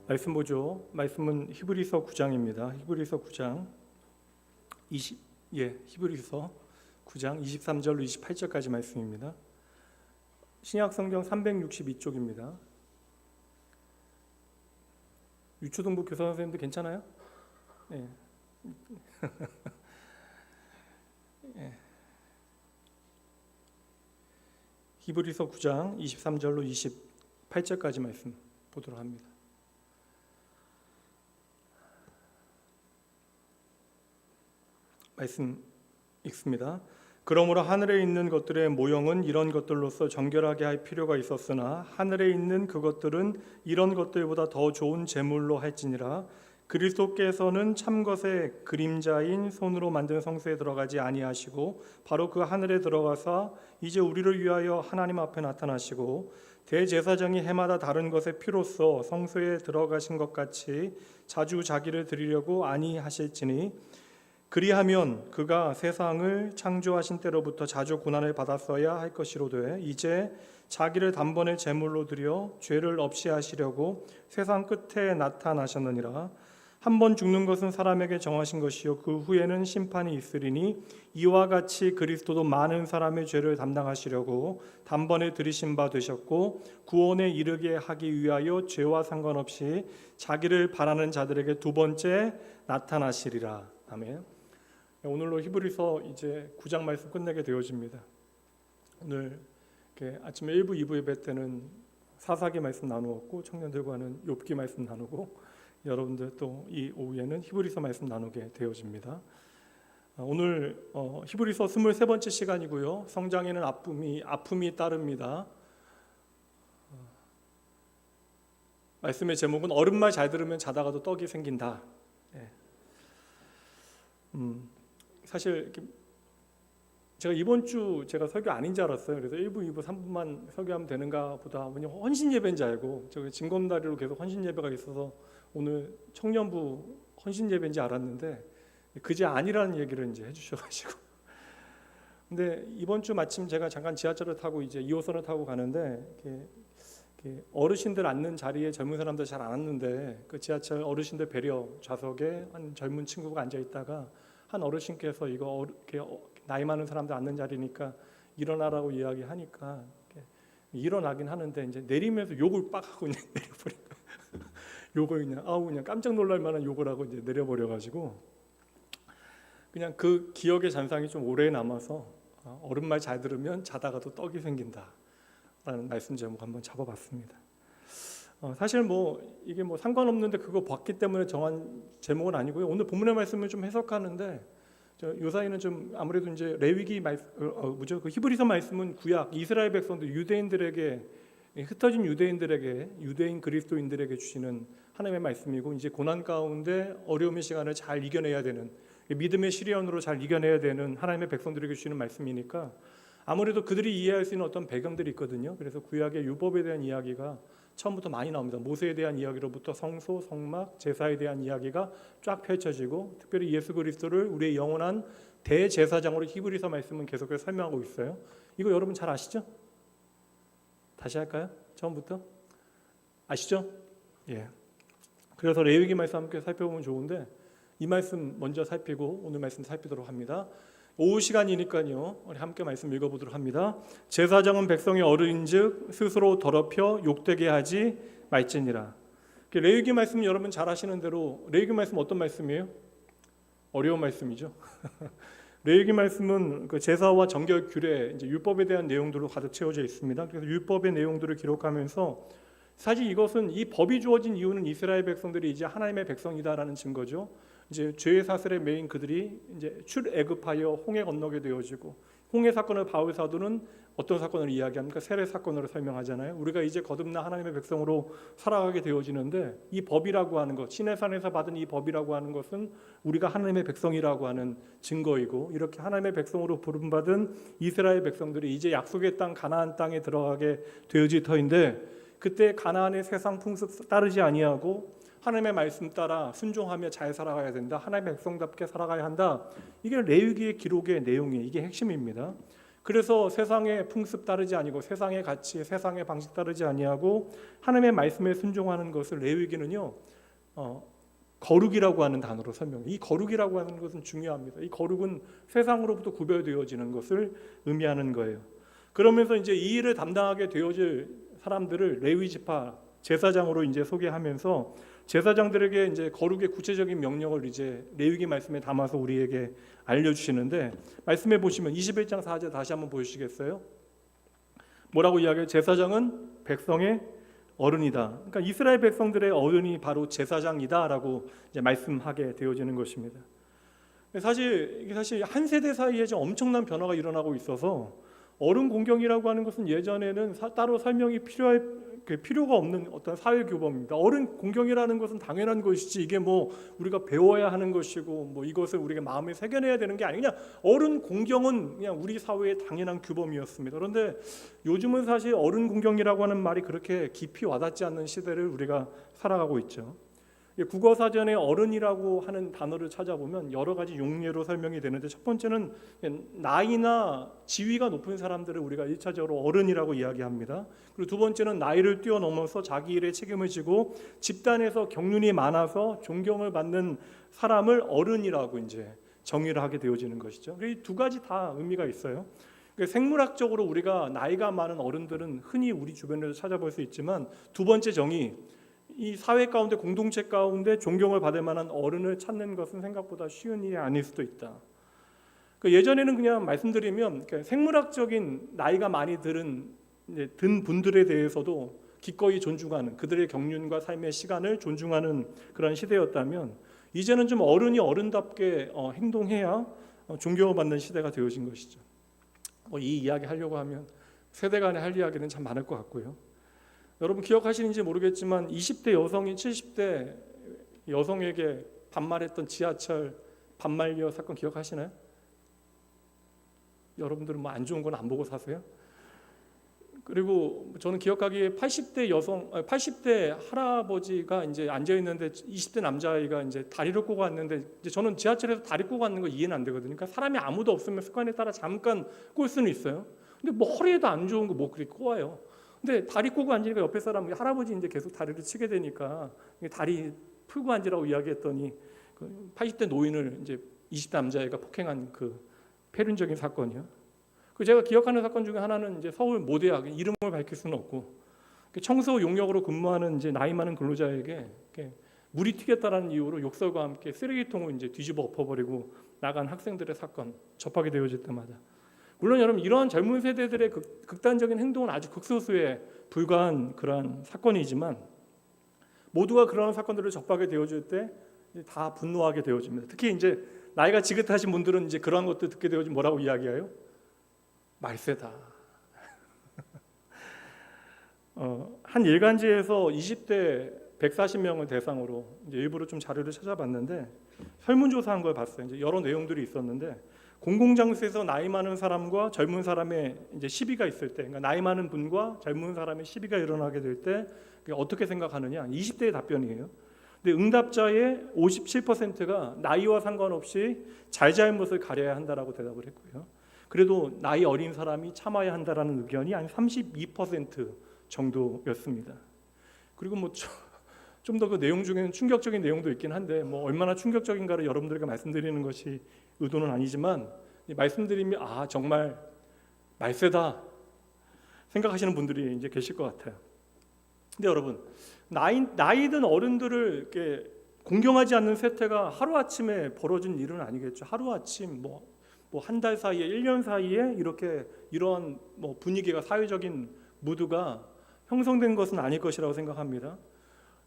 말씀 보죠. 말씀은 히브리서 9장입니다. 히브리서 9장 히브리서 9장 23절로 28절까지 말씀입니다. 신약 성경 362쪽입니다. 유초등부 교사 선생님들 괜찮아요? 네. 네. 히브리서 9장 23절로 28절까지 말씀 보도록 합니다. 말씀 읽습니다. 그러므로 하늘에 있는 것들의 모형은 이런 것들로서 정결하게 할 필요가 있었으나 하늘에 있는 그것들은 이런 것들보다 더 좋은 제물로 할지니라. 그리스도께서는 참것의 그림자인 손으로 만든 성소에 들어가지 아니하시고 바로 그 하늘에 들어가사 이제 우리를 위하여 하나님 앞에 나타나시고 대제사장이 해마다 다른 것의 피로써 성소에 들어가신 것 같이 자주 자기를 드리려고 아니하실지니 그리하면 그가 세상을 창조하신 때로부터 자주 고난을 받았어야 할 것이로되 이제 자기를 단번에 제물로 드려 죄를 없이 하시려고 세상 끝에 나타나셨느니라. 한 번 죽는 것은 사람에게 정하신 것이요 그 후에는 심판이 있으리니 이와 같이 그리스도도 많은 사람의 죄를 담당하시려고 단번에 들이신 바 되셨고 구원에 이르게 하기 위하여 죄와 상관없이 자기를 바라는 자들에게 두 번째 나타나시리라. 아멘. 오늘로 히브리서 이제 9장 말씀 끝내게 되어집니다. 오늘 아침에 1부, 2부 예배 때는 사사기 말씀 나누었고 청년들과는 욥기 말씀 나누고 여러분들 또 이 오후에는 히브리서 말씀 나누게 되어집니다. 오늘 히브리서 23번째 시간이고요. 성장에는 아픔이 따릅니다. 말씀의 제목은 어른말 잘 들으면 자다가도 떡이 생긴다. 사실 제가 이번 주 제가 설교 아닌 줄 알았어요. 그래서 1부, 2부, 3부만 설교하면 되는가 보다 뭐냐 헌신 예배인 줄 알고 제가 진검다리로 계속 헌신 예배가 있어서 오늘 청년부 헌신 예배인지 알았는데 그제 아니라는 얘기를 이제 해주셔가지고 근데 이번 주 마침 제가 잠깐 지하철을 타고 이제 2호선을 타고 가는데 어르신들 앉는 자리에 젊은 사람들 잘 안 앉는데 그 지하철 어르신들 배려 좌석에 한 젊은 친구가 앉아 있다가 한 어르신께서 이거 나이 많은 사람들 앉는 자리니까 일어나라고 이야기하니까 일어나긴 하는데 이제 내리면서 욕을 빡 하고 그냥 내려버린 거예요. 욕을 그냥 깜짝 놀랄 만한 욕을 하고 이제 내려버려가지고 그냥 그 기억의 잔상이 좀 오래 남아서 어른 말 잘 들으면 자다가도 떡이 생긴다라는 말씀 제목 한번 잡아봤습니다. 사실 이게 상관없는데 그거 봤기 때문에 정한 제목은 아니고요. 오늘 본문의 말씀을 좀 해석하는데 요사이는 좀 아무래도 이제 레위기 그 히브리서 말씀은 구약 이스라엘 백성들 유대인들에게 흩어진 유대인 그리스도인들에게 주시는 하나님의 말씀이고 이제 고난 가운데 어려움의 시간을 잘 이겨내야 되는 믿음의 시련으로 잘 이겨내야 되는 하나님의 백성들에게 주시는 말씀이니까 아무래도 그들이 이해할 수 있는 어떤 배경들이 있거든요. 그래서 구약의 율법에 대한 이야기가 처음부터 많이 나옵니다. 모세에 대한 이야기로부터 성소, 성막, 제사에 대한 이야기가 쫙 펼쳐지고 특별히 예수 그리스도를 우리의 영원한 대제사장으로 히브리서 말씀은 계속해서 설명하고 있어요. 이거 여러분 잘 아시죠? 다시 할까요? 처음부터? 아시죠? 예. 그래서 레위기 말씀 함께 살펴보면 좋은데 이 말씀 먼저 살피고 오늘 말씀 살피도록 합니다. 오후 시간이니까요. 우리 함께 말씀 읽어보도록 합니다. 제사장은 백성의 어른인즉 스스로 더럽혀 욕되게 하지 말지니라. 레위기 말씀 여러분 잘 아시는 대로 레위기 말씀 어떤 말씀이에요? 어려운 말씀이죠. 레위기 말씀은 그 제사와 정결 규례, 이제 율법에 대한 내용들로 가득 채워져 있습니다. 그래서 율법의 내용들을 기록하면서 사실 이것은 이 법이 주어진 이유는 이스라엘 백성들이 이제 하나님의 백성이다라는 증거죠. 이제 죄의 사슬에 매인 그들이 이제 출애굽하여 홍해 건너게 되어지고 홍해 사건을 바울 사도는 어떤 사건을 이야기합니까? 세례 사건으로 설명하잖아요. 우리가 이제 거듭나 하나님의 백성으로 살아가게 되어지는데 이 법이라고 하는 것, 시내산에서 받은 이 법이라고 하는 것은 우리가 하나님의 백성이라고 하는 증거이고 이렇게 하나님의 백성으로 부름받은 이스라엘 백성들이 이제 약속의 땅 가나안 땅에 들어가게 되어질 터인데 그때 가나안의 세상 풍습 따르지 아니하고 하나님의 말씀 따라 순종하며 잘 살아가야 된다. 하나님의 백성답게 살아가야 한다. 이게 레위기의 기록의 내용이에요. 이게 핵심입니다. 그래서 세상의 풍습 따르지 아니고 세상의 가치, 세상의 방식 따르지 아니하고 하나님의 말씀에 순종하는 것을 레위기는요 거룩이라고 하는 단어로 설명해요. 이 거룩이라고 하는 것은 중요합니다. 이 거룩은 세상으로부터 구별되어지는 것을 의미하는 거예요. 그러면서 이제 이 일을 담당하게 되어질 사람들을 레위 지파 제사장으로 이제 소개하면서 제사장들에게 이제 거룩의 구체적인 명령을 이제 레위기 말씀에 담아서 우리에게 알려주시는데, 말씀해 보시면 21장 4절 다시 한번 보시겠어요? 뭐라고 이야기해요? 제사장은 백성의 어른이다. 그러니까 이스라엘 백성들의 어른이 바로 제사장이다라고 이제 말씀하게 되어지는 것입니다. 사실 한 세대 사이에 좀 엄청난 변화가 일어나고 있어서 어른 공경이라고 하는 것은 예전에는 따로 설명이 필요가 없는 어떤 사회 규범입니다. 어른 공경이라는 것은 당연한 것이지 이게 뭐 우리가 배워야 하는 것이고 뭐 이것을 우리가 마음에 새겨내야 되는 게 아니냐. 어른 공경은 그냥 우리 사회의 당연한 규범이었습니다. 그런데 요즘은 사실 어른 공경이라고 하는 말이 그렇게 깊이 와닿지 않는 시대를 우리가 살아가고 있죠. 국어사전에 어른이라고 하는 단어를 찾아보면 여러 가지 용례로 설명이 되는데, 첫 번째는 나이나 지위가 높은 사람들을 우리가 1차적으로 어른이라고 이야기합니다. 그리고 두 번째는 나이를 뛰어넘어서 자기 일에 책임을 지고 집단에서 경륜이 많아서 존경을 받는 사람을 어른이라고 이제 정의를 하게 되어지는 것이죠. 이 두 가지 다 의미가 있어요. 생물학적으로 우리가 나이가 많은 어른들은 흔히 우리 주변에서 찾아볼 수 있지만, 두 번째 정의, 이 사회 가운데 공동체 가운데 존경을 받을 만한 어른을 찾는 것은 생각보다 쉬운 일이 아닐 수도 있다. 예전에는 그냥 말씀드리면 생물학적인 나이가 많이 든 분들에 대해서도 기꺼이 존중하는, 그들의 경륜과 삶의 시간을 존중하는 그런 시대였다면, 이제는 좀 어른이 어른답게 행동해야 존경을 받는 시대가 되어진 것이죠. 이 이야기 하려고 하면 세대 간에 할 이야기는 참 많을 것 같고요. 여러분 기억하시는지 모르겠지만 20대 여성이 70대 여성에게 반말했던 지하철 반말녀 사건 기억하시나요? 여러분들은 뭐 안 좋은 건 안 보고 사세요? 그리고 저는 기억하기에 80대 할아버지가 이제 앉아 있는데 20대 남자아이가 이제 다리를 꼬고 왔는데, 이제 저는 지하철에서 다리 꼬고 왔는 거 이해는 안 되거든요. 그러니까 사람이 아무도 없으면 습관에 따라 잠깐 꼴 수는 있어요. 근데 뭐 허리에도 안 좋은 거 뭐 그렇게 꼬아요. 근데 다리 꼬고 앉으니까 옆에 사람 할아버지 이제 계속 다리를 치게 되니까 다리 풀고 앉으라고 이야기했더니 80대 노인을 이제 20대 남자애가 폭행한 그 폐륜적인 사건이요. 제가 기억하는 사건 중에 하나는 이제 서울 모대학, 이름을 밝힐 수는 없고 청소 용역으로 근무하는 이제 나이 많은 근로자에게 물이 튀겼다라는 이유로 욕설과 함께 쓰레기통을 이제 뒤집어 엎어버리고 나간 학생들의 사건 접하게 되어질 때마다, 물론 여러분 이러한 젊은 세대들의 극단적인 행동은 아주 극소수에 불과한 그러한 사건이지만, 모두가 그러한 사건들을 접하게 되어질 때 다 분노하게 되어집니다. 특히 이제 나이가 지긋하신 분들은 이제 그러한 것들 듣게 되어지면 뭐라고 이야기해요? 말세다. 한 일간지에서 20대 140명을 대상으로 이제 일부러 좀 자료를 찾아봤는데 설문조사한 걸 봤어요. 이제 여러 내용들이 있었는데, 공공장소에서 나이 많은 사람과 젊은 사람의 이제 시비가 있을 때, 그러니까 나이 많은 분과 젊은 사람의 시비가 일어나게 될 때 어떻게 생각하느냐? 20대의 답변이에요. 근데 응답자의 57%가 나이와 상관없이 잘잘못을 가려야 한다라고 대답을 했고요. 그래도 나이 어린 사람이 참아야 한다라는 의견이 한 32% 정도였습니다. 그리고 뭐 좀 더 그 내용 중에는 충격적인 내용도 있긴 한데, 뭐 얼마나 충격적인가를 여러분들에게 말씀드리는 것이 의도는 아니지만, 말씀드리면 정말 말세다 생각하시는 분들이 이제 계실 것 같아요. 근데 여러분, 나이 든 어른들을 이렇게 공경하지 않는 세태가 하루 아침에 벌어진 일은 아니겠죠. 하루 아침 뭐 한 달 사이에 1년 사이에 이러한 뭐 분위기가, 사회적인 무드가 형성된 것은 아닐 것이라고 생각합니다.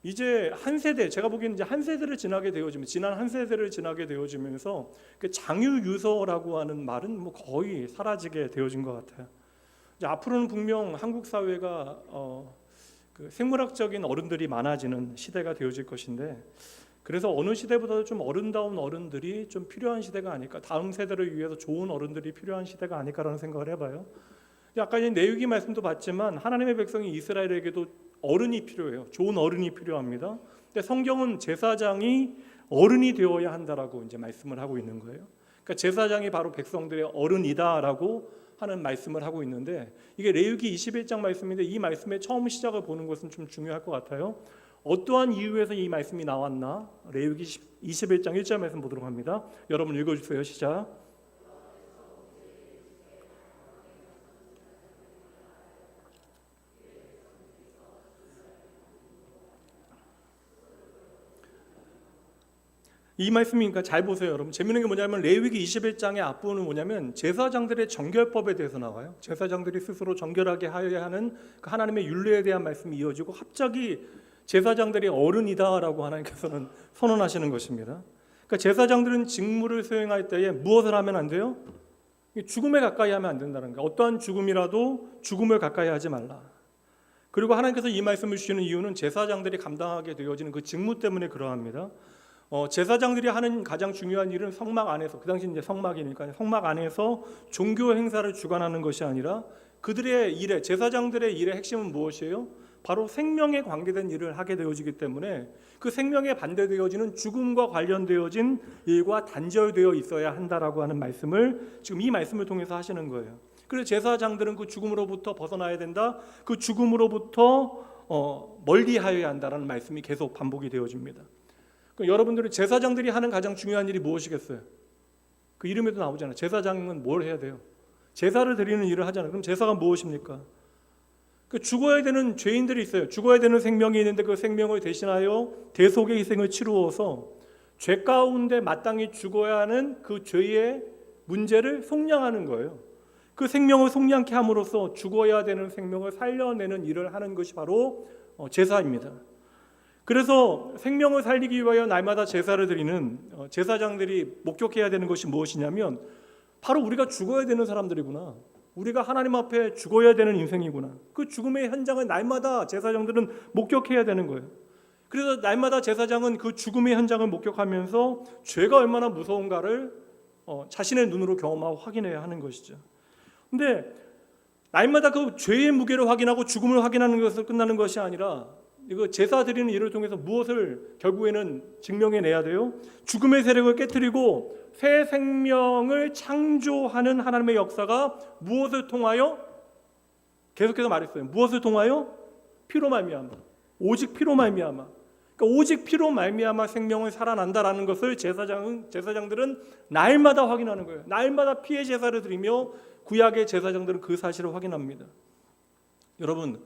이제 한 세대, 제가 보기에는 이제 한 세대를 지나게 되어지면, 지난 한 세대를 지나게 되어지면서 장유유서라고 하는 말은 뭐 거의 사라지게 되어진 것 같아요. 이제 앞으로는 분명 한국 사회가 생물학적인 어른들이 많아지는 시대가 되어질 것인데, 그래서 어느 시대보다도 좀 어른다운 어른들이 좀 필요한 시대가 아닐까, 다음 세대를 위해서 좋은 어른들이 필요한 시대가 아닐까라는 생각을 해봐요. 아까 내위기 말씀도 봤지만 하나님의 백성이 이스라엘에게도 어른이 필요해요. 좋은 어른이 필요합니다. 근데 성경은 제사장이 어른이 되어야 한다라고 이제 말씀을 하고 있는 거예요. 그러니까 제사장이 바로 백성들의 어른이다라고 하는 말씀을 하고 있는데 이게 레위기 21장 말씀인데 이 말씀의 처음 시작을 보는 것은 좀 중요할 것 같아요. 어떠한 이유에서 이 말씀이 나왔나? 레위기 21장 1절 말씀 보도록 합니다. 여러분 읽어주세요. 시작. 이 말씀이니까 잘 보세요, 여러분. 재밌는 게 뭐냐면 레위기 21장의 앞부분은 뭐냐면 제사장들의 정결법에 대해서 나와요. 제사장들이 스스로 정결하게 하여야 하는 그 하나님의 율례에 대한 말씀이 이어지고 갑자기 제사장들이 어른이다라고 하나님께서는 선언하시는 것입니다. 그러니까 제사장들은 직무를 수행할 때에 무엇을 하면 안 돼요? 죽음에 가까이 하면 안 된다는 거예요. 어떠한 죽음이라도 죽음을 가까이 하지 말라. 그리고 하나님께서 이 말씀을 주시는 이유는 제사장들이 감당하게 되어지는 그 직무 때문에 그러합니다. 제사장들이 하는 가장 중요한 일은 성막 안에서, 그 당시 이제 성막이니까 성막 안에서 종교 행사를 주관하는 것이 아니라 그들의 일에, 제사장들의 일의 핵심은 무엇이에요? 바로 생명에 관계된 일을 하게 되어지기 때문에 그 생명에 반대되어지는 죽음과 관련되어진 일과 단절되어 있어야 한다라고 하는 말씀을 지금 이 말씀을 통해서 하시는 거예요. 그래서 제사장들은 그 죽음으로부터 벗어나야 된다. 그 죽음으로부터 멀리하여야 한다라는 말씀이 계속 반복이 되어집니다. 그러니까 여러분들이 제사장들이 하는 가장 중요한 일이 무엇이겠어요? 그 이름에도 나오잖아요. 제사장은 뭘 해야 돼요? 제사를 드리는 일을 하잖아요. 그럼 제사가 무엇입니까? 죽어야 되는 죄인들이 있어요. 죽어야 되는 생명이 있는데 그 생명을 대신하여 대속의 희생을 치루어서 죄 가운데 마땅히 죽어야 하는 그 죄의 문제를 속량하는 거예요. 그 생명을 속량케 함으로써 죽어야 되는 생명을 살려내는 일을 하는 것이 바로 제사입니다. 그래서 생명을 살리기 위하여 날마다 제사를 드리는 제사장들이 목격해야 되는 것이 무엇이냐면 바로 우리가 죽어야 되는 사람들이구나. 우리가 하나님 앞에 죽어야 되는 인생이구나. 그 죽음의 현장을 날마다 제사장들은 목격해야 되는 거예요. 그래서 날마다 제사장은 그 죽음의 현장을 목격하면서 죄가 얼마나 무서운가를 자신의 눈으로 경험하고 확인해야 하는 것이죠. 근데 날마다 그 죄의 무게를 확인하고 죽음을 확인하는 것을 끝나는 것이 아니라 이거 제사 드리는 일을 통해서 무엇을 결국에는 증명해내야 돼요? 죽음의 세력을 깨트리고 새 생명을 창조하는 하나님의 역사가 무엇을 통하여? 계속해서 말했어요. 무엇을 통하여? 피로 말미암아. 오직 피로 말미암아. 그러니까 오직 피로 말미암아 생명을 살아난다라는 것을 제사장들은 날마다 확인하는 거예요. 날마다 피의 제사를 드리며 구약의 제사장들은 그 사실을 확인합니다. 여러분,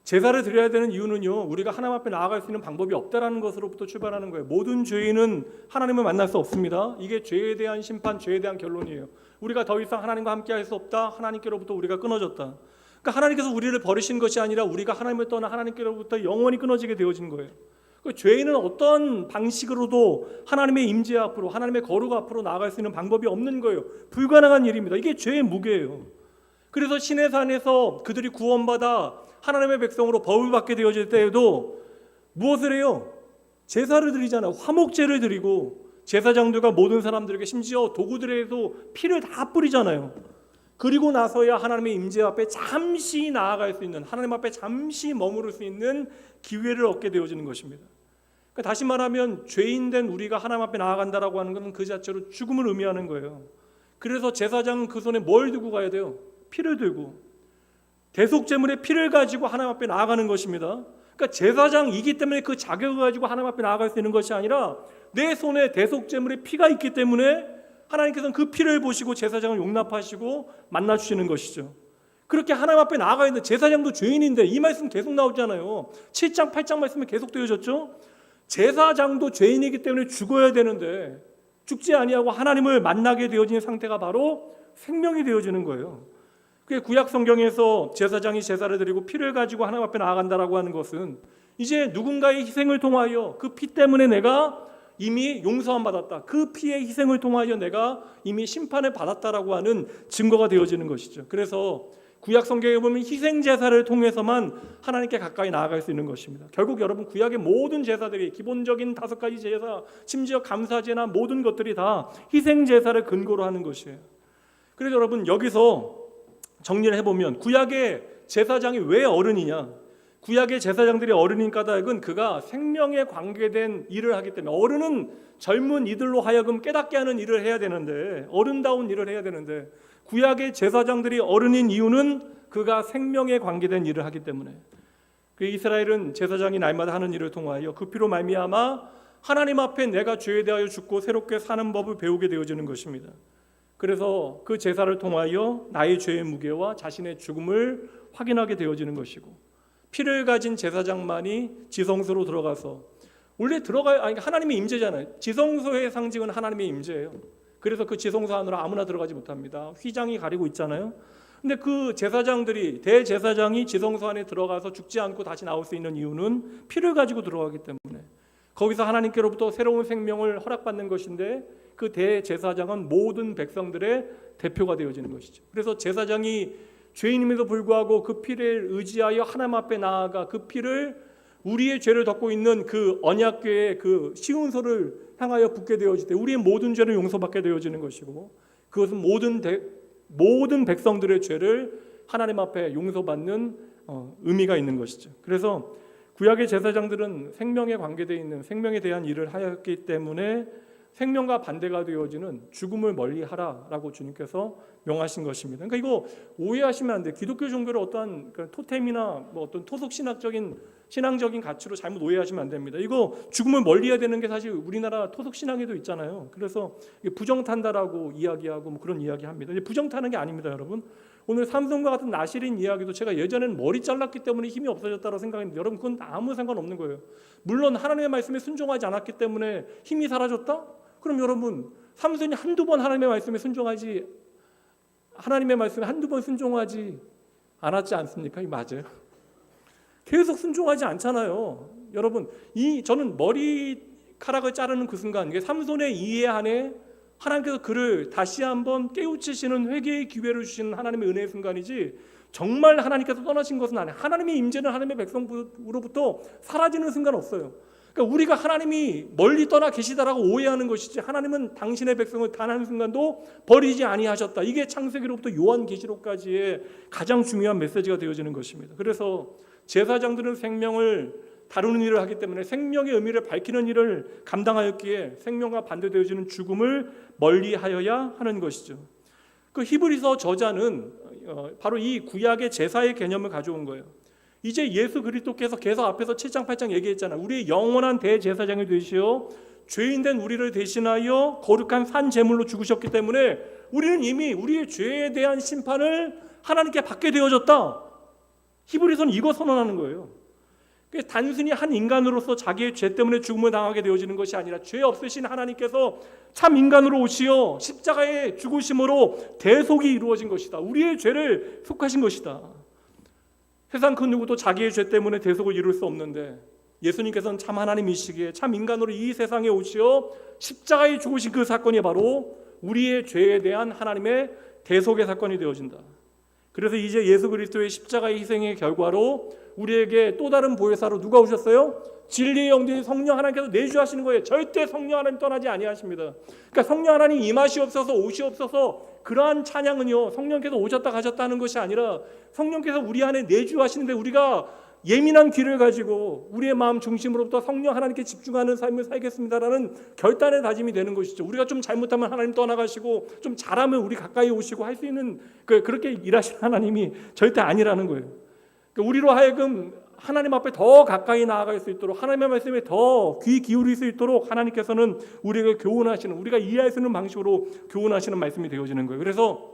제사를 드려야 되는 이유는요, 우리가 하나님 앞에 나아갈 수 있는 방법이 없다라는 것으로부터 출발하는 거예요. 모든 죄인은 하나님을 만날 수 없습니다. 이게 죄에 대한 심판, 죄에 대한 결론이에요. 우리가 더 이상 하나님과 함께 할 수 없다. 하나님께로부터 우리가 끊어졌다. 그러니까 하나님께서 우리를 버리신 것이 아니라 우리가 하나님을 떠나 하나님께로부터 영원히 끊어지게 되어진 거예요. 죄인은 어떤 방식으로도 하나님의 임재 앞으로, 하나님의 거룩 앞으로 나아갈 수 있는 방법이 없는 거예요. 불가능한 일입니다. 이게 죄의 무게예요. 그래서 신의 산에서 그들이 구원받아 하나님의 백성으로 벌받게 되어질 때에도 무엇을 해요? 제사를 드리잖아요. 화목제를 드리고 제사장들과 모든 사람들에게 심지어 도구들에도 피를 다 뿌리잖아요. 그리고 나서야 하나님의 임재 앞에 잠시 나아갈 수 있는, 하나님 앞에 잠시 머무를 수 있는 기회를 얻게 되어지는 것입니다. 그러니까 다시 말하면 죄인된 우리가 하나님 앞에 나아간다라고 하는 것은 그 자체로 죽음을 의미하는 거예요. 그래서 제사장은 그 손에 뭘 들고 가야 돼요? 피를 들고 대속제물의 피를 가지고 하나님 앞에 나아가는 것입니다. 그러니까 제사장이기 때문에 그 자격을 가지고 하나님 앞에 나아갈 수 있는 것이 아니라 내 손에 대속제물의 피가 있기 때문에 하나님께서는 그 피를 보시고 제사장을 용납하시고 만나주시는 것이죠. 그렇게 하나님 앞에 나아가 있는 제사장도 죄인인데 이 말씀 계속 나오잖아요. 7장 8장 말씀에 계속 되어졌죠. 제사장도 죄인이기 때문에 죽어야 되는데 죽지 아니하고 하나님을 만나게 되어진 상태가 바로 생명이 되어지는 거예요. 그 구약 성경에서 제사장이 제사를 드리고 피를 가지고 하나님 앞에 나아간다라고 하는 것은 이제 누군가의 희생을 통하여 그 피 때문에 내가 이미 용서함 받았다. 그 피의 희생을 통하여 내가 이미 심판을 받았다라고 하는 증거가 되어지는 것이죠. 그래서 구약 성경에 보면 희생 제사를 통해서만 하나님께 가까이 나아갈 수 있는 것입니다. 결국 여러분 구약의 모든 제사들이 기본적인 5가지 제사, 심지어 감사제나 모든 것들이 다 희생 제사를 근거로 하는 것이에요. 그래서 여러분 여기서 정리를 해보면 구약의 제사장이 왜 어른이냐? 구약의 제사장들이 어른인 까닭은 그가 생명에 관계된 일을 하기 때문에 어른은 젊은 이들로 하여금 깨닫게 하는 일을 해야 되는데 어른다운 일을 해야 되는데 구약의 제사장들이 어른인 이유는 그가 생명에 관계된 일을 하기 때문에. 그 이스라엘은 제사장이 날마다 하는 일을 통하여 그 피로 말미암아 하나님 앞에 내가 죄에 대하여 죽고 새롭게 사는 법을 배우게 되어지는 것입니다. 그래서 그 제사를 통하여 나의 죄의 무게와 자신의 죽음을 확인하게 되어지는 것이고, 피를 가진 제사장만이 지성소로 들어가서 원래 하나님의 임재잖아요. 지성소의 상징은 하나님의 임재예요. 그래서 그 지성소 안으로 아무나 들어가지 못합니다. 휘장이 가리고 있잖아요. 근데 그 제사장들이, 대제사장이 지성소 안에 들어가서 죽지 않고 다시 나올 수 있는 이유는 피를 가지고 들어가기 때문에, 거기서 하나님께로부터 새로운 생명을 허락받는 것인데, 그 대제사장은 모든 백성들의 대표가 되어지는 것이죠. 그래서 제사장이 죄인임에도 불구하고 그 피를 의지하여 하나님 앞에 나아가 그 피를 우리의 죄를 덮고 있는 그 언약궤의 그 시온소를 향하여 붓게 되어질 때 우리의 모든 죄를 용서받게 되어지는 것이고, 그것은 모든 백성들의 죄를 하나님 앞에 용서받는 의미가 있는 것이죠. 그래서 구약의 제사장들은 생명에 관계되어 있는 생명에 대한 일을 하였기 때문에 생명과 반대가 되어지는 죽음을 멀리하라라고 주님께서 명하신 것입니다. 그러니까 이거 오해하시면 안 돼요. 기독교 종교를 어떠한 토템이나 어떤 토속 신앙적인 가치로 잘못 오해하시면 안 됩니다. 이거 죽음을 멀리해야 되는 게 사실 우리나라 토속 신앙에도 있잖아요. 그래서 부정탄다라고 이야기하고 그런 이야기합니다. 부정타는 게 아닙니다, 여러분. 오늘 삼손과 같은 나실인 이야기도 제가 예전에는 머리 잘랐기 때문에 힘이 없어졌다고 생각했는데, 여러분 그건 아무 상관없는 거예요. 물론 하나님의 말씀에 순종하지 않았기 때문에 힘이 사라졌다? 그럼 여러분, 삼손이 한두 번 하나님의 말씀에 순종하지 않았지 않습니까? 이 맞아요. 계속 순종하지 않잖아요. 여러분, 저는 머리카락을 자르는 그 순간, 이게 삼손의 이해 안에 하나님께서 그를 다시 한번 깨우치시는 회개의 기회를 주시는 하나님의 은혜의 순간이지, 정말 하나님께서 떠나신 것은 아니에요. 하나님의 임재는 하나님의 백성으로부터 사라지는 순간 없어요. 그러니까 우리가 하나님이 멀리 떠나 계시다라고 오해하는 것이지, 하나님은 당신의 백성을 단 한 순간도 버리지 아니하셨다. 이게 창세기로부터 요한계시록까지의 가장 중요한 메시지가 되어지는 것입니다. 그래서 제사장들은 생명을 다루는 일을 하기 때문에 생명의 의미를 밝히는 일을 감당하였기에 생명과 반대되어지는 죽음을 멀리하여야 하는 것이죠. 그 히브리서 저자는 바로 이 구약의 제사의 개념을 가져온 거예요. 이제 예수 그리스도께서 계속 앞에서 7장 8장 얘기했잖아요. 우리의 영원한 대제사장이 되시어 죄인된 우리를 대신하여 거룩한 산 제물로 죽으셨기 때문에 우리는 이미 우리의 죄에 대한 심판을 하나님께 받게 되어졌다. 히브리서는 이거 선언하는 거예요. 단순히 한 인간으로서 자기의 죄 때문에 죽음을 당하게 되어지는 것이 아니라, 죄 없으신 하나님께서 참 인간으로 오시어 십자가의 죽으심으로 대속이 이루어진 것이다. 우리의 죄를 속하신 것이다. 세상 그 누구도 자기의 죄 때문에 대속을 이룰 수 없는데, 예수님께서는 참 하나님이시기에 참 인간으로 이 세상에 오시어 십자가에 죽으신 그 사건이 바로 우리의 죄에 대한 하나님의 대속의 사건이 되어진다. 그래서 이제 예수 그리스도의 십자가의 희생의 결과로 우리에게 또 다른 보혜사로 누가 오셨어요? 진리의 영된 성령 하나님께서 내주하시는 거예요. 절대 성령 하나님 떠나지 아니하십니다. 그러니까 성령 하나님 임하시옵소서, 오시옵소서, 그러한 찬양은요, 성령께서 오셨다 가셨다 하는 것이 아니라 성령께서 우리 안에 내주하시는데, 우리가 예민한 귀를 가지고 우리의 마음 중심으로부터 성령 하나님께 집중하는 삶을 살겠습니다라는 결단의 다짐이 되는 것이죠. 우리가 좀 잘못하면 하나님 떠나가시고, 좀 잘하면 우리 가까이 오시고 할 수 있는 그렇게 일하시는 하나님이 절대 아니라는 거예요. 그러니까 우리로 하여금 하나님 앞에 더 가까이 나아갈 수 있도록, 하나님의 말씀에 더 귀 기울일 수 있도록 하나님께서는 우리에게 교훈하시는, 우리가 이해할 수 있는 방식으로 교훈하시는 말씀이 되어지는 거예요. 그래서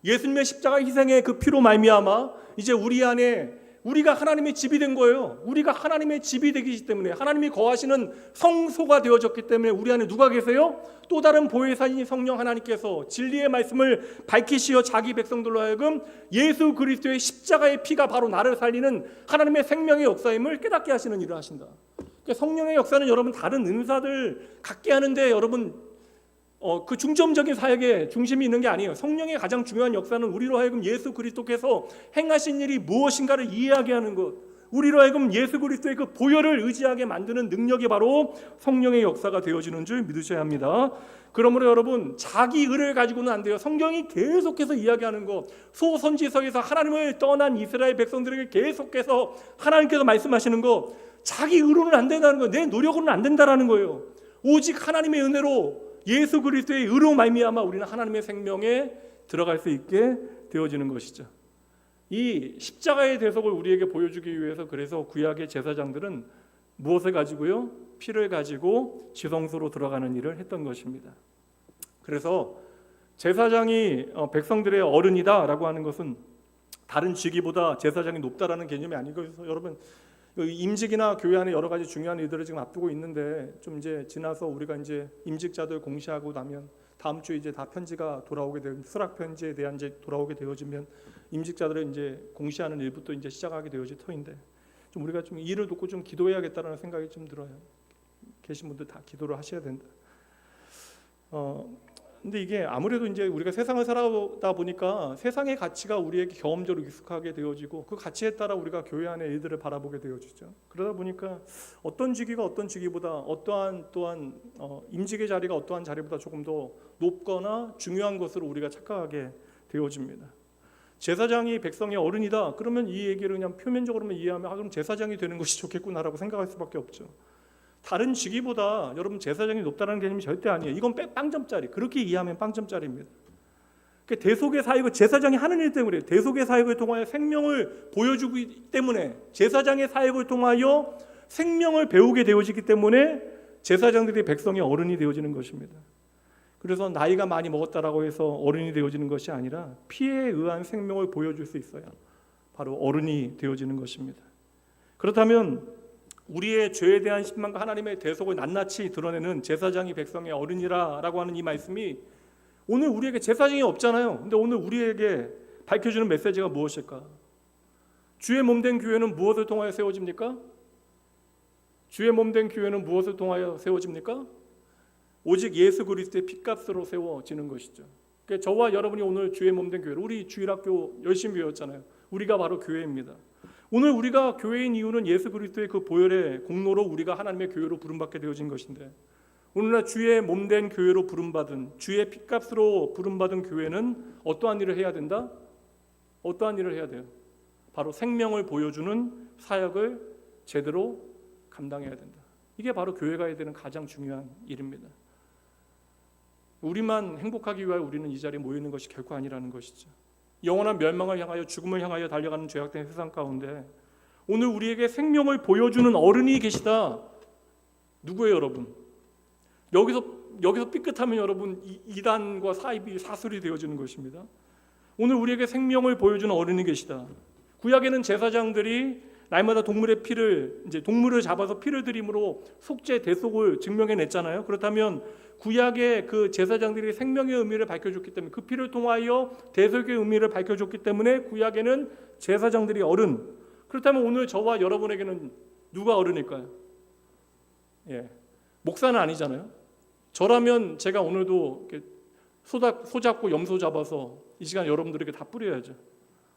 예수님의 십자가 희생의 그 피로 말미암아 이제 우리 안에 우리가 하나님의 집이 된 거예요. 우리가 하나님의 집이 되기 때문에, 하나님이 거하시는 성소가 되어졌기 때문에 우리 안에 누가 계세요? 또 다른 보혜사인 성령 하나님께서 진리의 말씀을 밝히시어 자기 백성들로 하여금 예수 그리스도의 십자가의 피가 바로 나를 살리는 하나님의 생명의 역사임을 깨닫게 하시는 일을 하신다. 그러니까 성령의 역사는 여러분 다른 은사들 갖게 하는데 여러분 그 중점적인 사역에 중심이 있는 게 아니에요. 성령의 가장 중요한 역사는 우리로 하여금 예수 그리스도께서 행하신 일이 무엇인가를 이해하게 하는 것, 우리로 하여금 예수 그리스도의 그 보혈을 의지하게 만드는 능력이 바로 성령의 역사가 되어지는 줄 믿으셔야 합니다. 그러므로 여러분, 자기 의를 가지고는 안 돼요. 성경이 계속해서 이야기하는 것, 소선지서에서 하나님을 떠난 이스라엘 백성들에게 계속해서 하나님께서 말씀하시는 것, 자기 의로는 안 된다는 거예요. 내 노력으로는 안 된다라는 거예요. 오직 하나님의 은혜로 예수 그리스도의 의로 말미암아 우리는 하나님의 생명의 들어갈 수 있게 되어지는 것이죠. 이 십자가의 대속을 우리에게 보여주기 위해서 그래서 구약의 제사장들은 무엇을 가지고요? 피를 가지고 지성소로 들어가는 일을 했던 것입니다. 그래서 제사장이 백성들의 어른이다라고 하는 것은 다른 직위보다 제사장이 높다라는 개념이 아니고, 그래서 여러분 임직이나 교회 안에 여러 가지 중요한 일들을 지금 앞두고 있는데 좀 이제 지나서 우리가 이제 임직자들 공시하고 나면 다음 주에 이제 다 편지가 돌아오게 되면 수락 편지에 대한 이제 돌아오게 되어지면 임직자들을 이제 공시하는 일부터 이제 시작하게 되어질 터인데 좀 우리가 좀 일을 돕고 좀 기도해야겠다라는 생각이 좀 들어요. 계신 분들 다 기도를 하셔야 된다. 근데 이게 아무래도 이제 우리가 세상을 살아다 보니까 세상의 가치가 우리에게 경험적으로 익숙하게 되어지고 그 가치에 따라 우리가 교회 안의 일들을 바라보게 되어지죠. 그러다 보니까 어떤 직위가 어떤 직위보다 어떠한 또한 임직의 자리가 어떠한 자리보다 조금 더 높거나 중요한 것으로 우리가 착각하게 되어집니다. 제사장이 백성의 어른이다. 그러면 이 얘기를 그냥 표면적으로만 이해하면 그럼 제사장이 되는 것이 좋겠구나라고 생각할 수밖에 없죠. 다른 직위보다 여러분 제사장이 높다는 개념이 절대 아니에요. 이건 빵점짜리. 그렇게 이해하면 빵점짜리입니다. 그러니까 대속의 사역을 제사장이 하는 일 때문에 대속의 사역을 통하여 생명을 보여주기 때문에 제사장의 사역을 통하여 생명을 배우게 되어지기 때문에 제사장들이 백성의 어른이 되어지는 것입니다. 그래서 나이가 많이 먹었다라고 해서 어른이 되어지는 것이 아니라 피에 의한 생명을 보여줄 수 있어야 바로 어른이 되어지는 것입니다. 그렇다면 우리의 죄에 대한 신망과 하나님의 대속을 낱낱이 드러내는 제사장이 백성의 어른이라고 하는 이 말씀이 오늘 우리에게 제사장이 없잖아요. 근데 오늘 우리에게 밝혀주는 메시지가 무엇일까? 주의 몸된 교회는 무엇을 통하여 세워집니까? 주의 몸된 교회는 무엇을 통하여 세워집니까? 오직 예수 그리스도의 핏값으로 세워지는 것이죠. 그러니까 저와 여러분이 오늘 주의 몸된 교회, 우리 주일학교 열심히 배웠잖아요. 우리가 바로 교회입니다. 오늘 우리가 교회인 이유는 예수 그리스도의 그 보혈의 공로로 우리가 하나님의 교회로 부름받게 되어진 것인데 오늘날 주의 몸된 교회로 부름받은 주의 핏값으로 부름받은 교회는 어떠한 일을 해야 된다? 어떠한 일을 해야 돼요? 바로 생명을 보여주는 사역을 제대로 감당해야 된다. 이게 바로 교회가 해야 되는 가장 중요한 일입니다. 우리만 행복하기 위하여 우리는 이 자리에 모이는 것이 결코 아니라는 것이죠. 영원한 멸망을 향하여 죽음을 향하여 달려가는 죄악된 세상 가운데 오늘 우리에게 생명을 보여주는 어른이 계시다. 누구예요, 여러분? 여기서 삐끗하면 여러분 이단과 사입이 사술이 되어지는 것입니다. 오늘 우리에게 생명을 보여주는 어른이 계시다. 구약에는 제사장들이 날마다 동물을 잡아서 피를 드림으로 속죄 대속을 증명해냈잖아요. 그렇다면 구약의 그 제사장들이 생명의 의미를 밝혀줬기 때문에 그 피를 통하여 대속의 의미를 밝혀줬기 때문에 구약에는 제사장들이 어른. 그렇다면 오늘 저와 여러분에게는 누가 어른일까요? 목사는 아니잖아요. 저라면 제가 오늘도 소 잡고 염소 잡아서 이 시간 여러분들에게 다 뿌려야죠.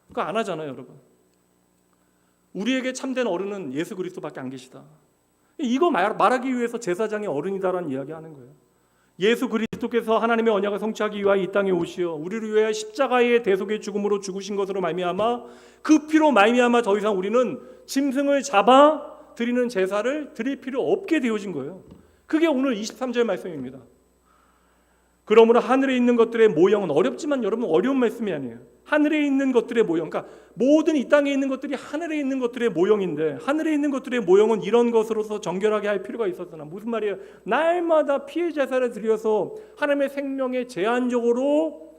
그거 안 하잖아요, 여러분. 우리에게 참된 어른은 예수 그리스도밖에 안 계시다. 이거 말하기 위해서 제사장이 어른이다라는 이야기하는 거예요. 예수 그리스도께서 하나님의 언약을 성취하기 위하여 이 땅에 오시어 우리를 위하여 십자가의 대속의 죽음으로 죽으신 것으로 말미암아 그 피로 말미암아 더 이상 우리는 짐승을 잡아 드리는 제사를 드릴 필요 없게 되어진 거예요. 그게 오늘 23절 말씀입니다. 그러므로 하늘에 있는 것들의 모형은 어렵지만 여러분 어려운 말씀이 아니에요. 하늘에 있는 것들의 모형, 그러니까 모든 이 땅에 있는 것들이 하늘에 있는 것들의 모형인데 하늘에 있는 것들의 모형은 이런 것으로서 정결하게 할 필요가 있었으나 무슨 말이에요? 날마다 피의 제사를 드려서 하나님의 생명에 제한적으로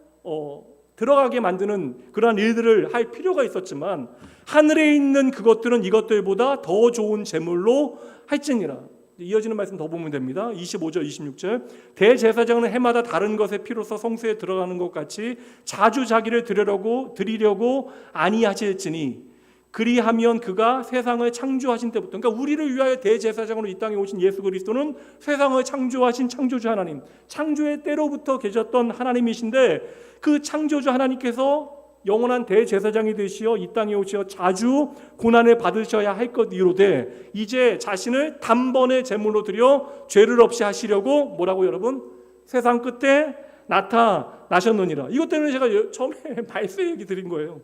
들어가게 만드는 그러한 일들을 할 필요가 있었지만 하늘에 있는 그것들은 이것들보다 더 좋은 제물로 할지니라. 이어지는 말씀 더 보면 됩니다. 25절 26절 대제사장은 해마다 다른 것의 피로서 성소에 들어가는 것 같이 자주 자기를 드리려고 아니하실지니 그리하면 그가 세상을 창조하신 때부터, 그러니까 우리를 위하여 대제사장으로 이 땅에 오신 예수 그리스도는 세상을 창조하신 창조주 하나님, 창조의 때로부터 계셨던 하나님이신데 그 창조주 하나님께서 영원한 대제사장이 되시어 이 땅에 오시어 자주 고난을 받으셔야 할 것 이로되 이제 자신을 단번에 제물로 드려 죄를 없이 하시려고 뭐라고 여러분? 세상 끝에 나타나셨느니라. 이것 때문에 제가 처음에 말세 얘기 드린 거예요.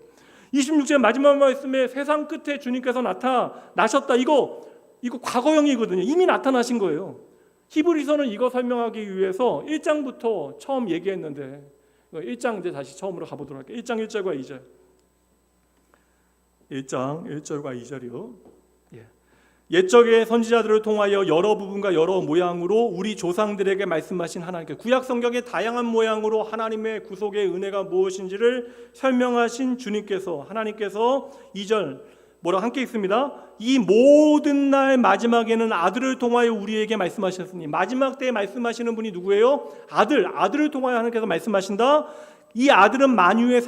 26절 마지막 말씀에 세상 끝에 주님께서 나타나셨다. 이거 과거형이거든요. 이미 나타나신 거예요. 히브리서는 이거 설명하기 위해서 1장부터 처음 얘기했는데 1장 이제 다시 처음으로 가보도록 할게요. 1장 1절과 2절. 1장 1절과 2절이요. 옛적의 선지자들을 통하여 여러 부분과 여러 모양으로 우리 조상들에게 말씀하신 하나님께, 구약 성경의 다양한 모양으로 하나님의 구속의 은혜가 무엇인지를 설명하신 주님께서, 하나님께서 2절 뭐라 함께 읽습니다. 이 모든 날 마지막에는 아들을 통하여 우리에게 말씀하셨으니, 마지막 때에 말씀하시는 분이 누구예요? 아들을 통하여 하나님께서 말씀하신다. 이 아들을 만유의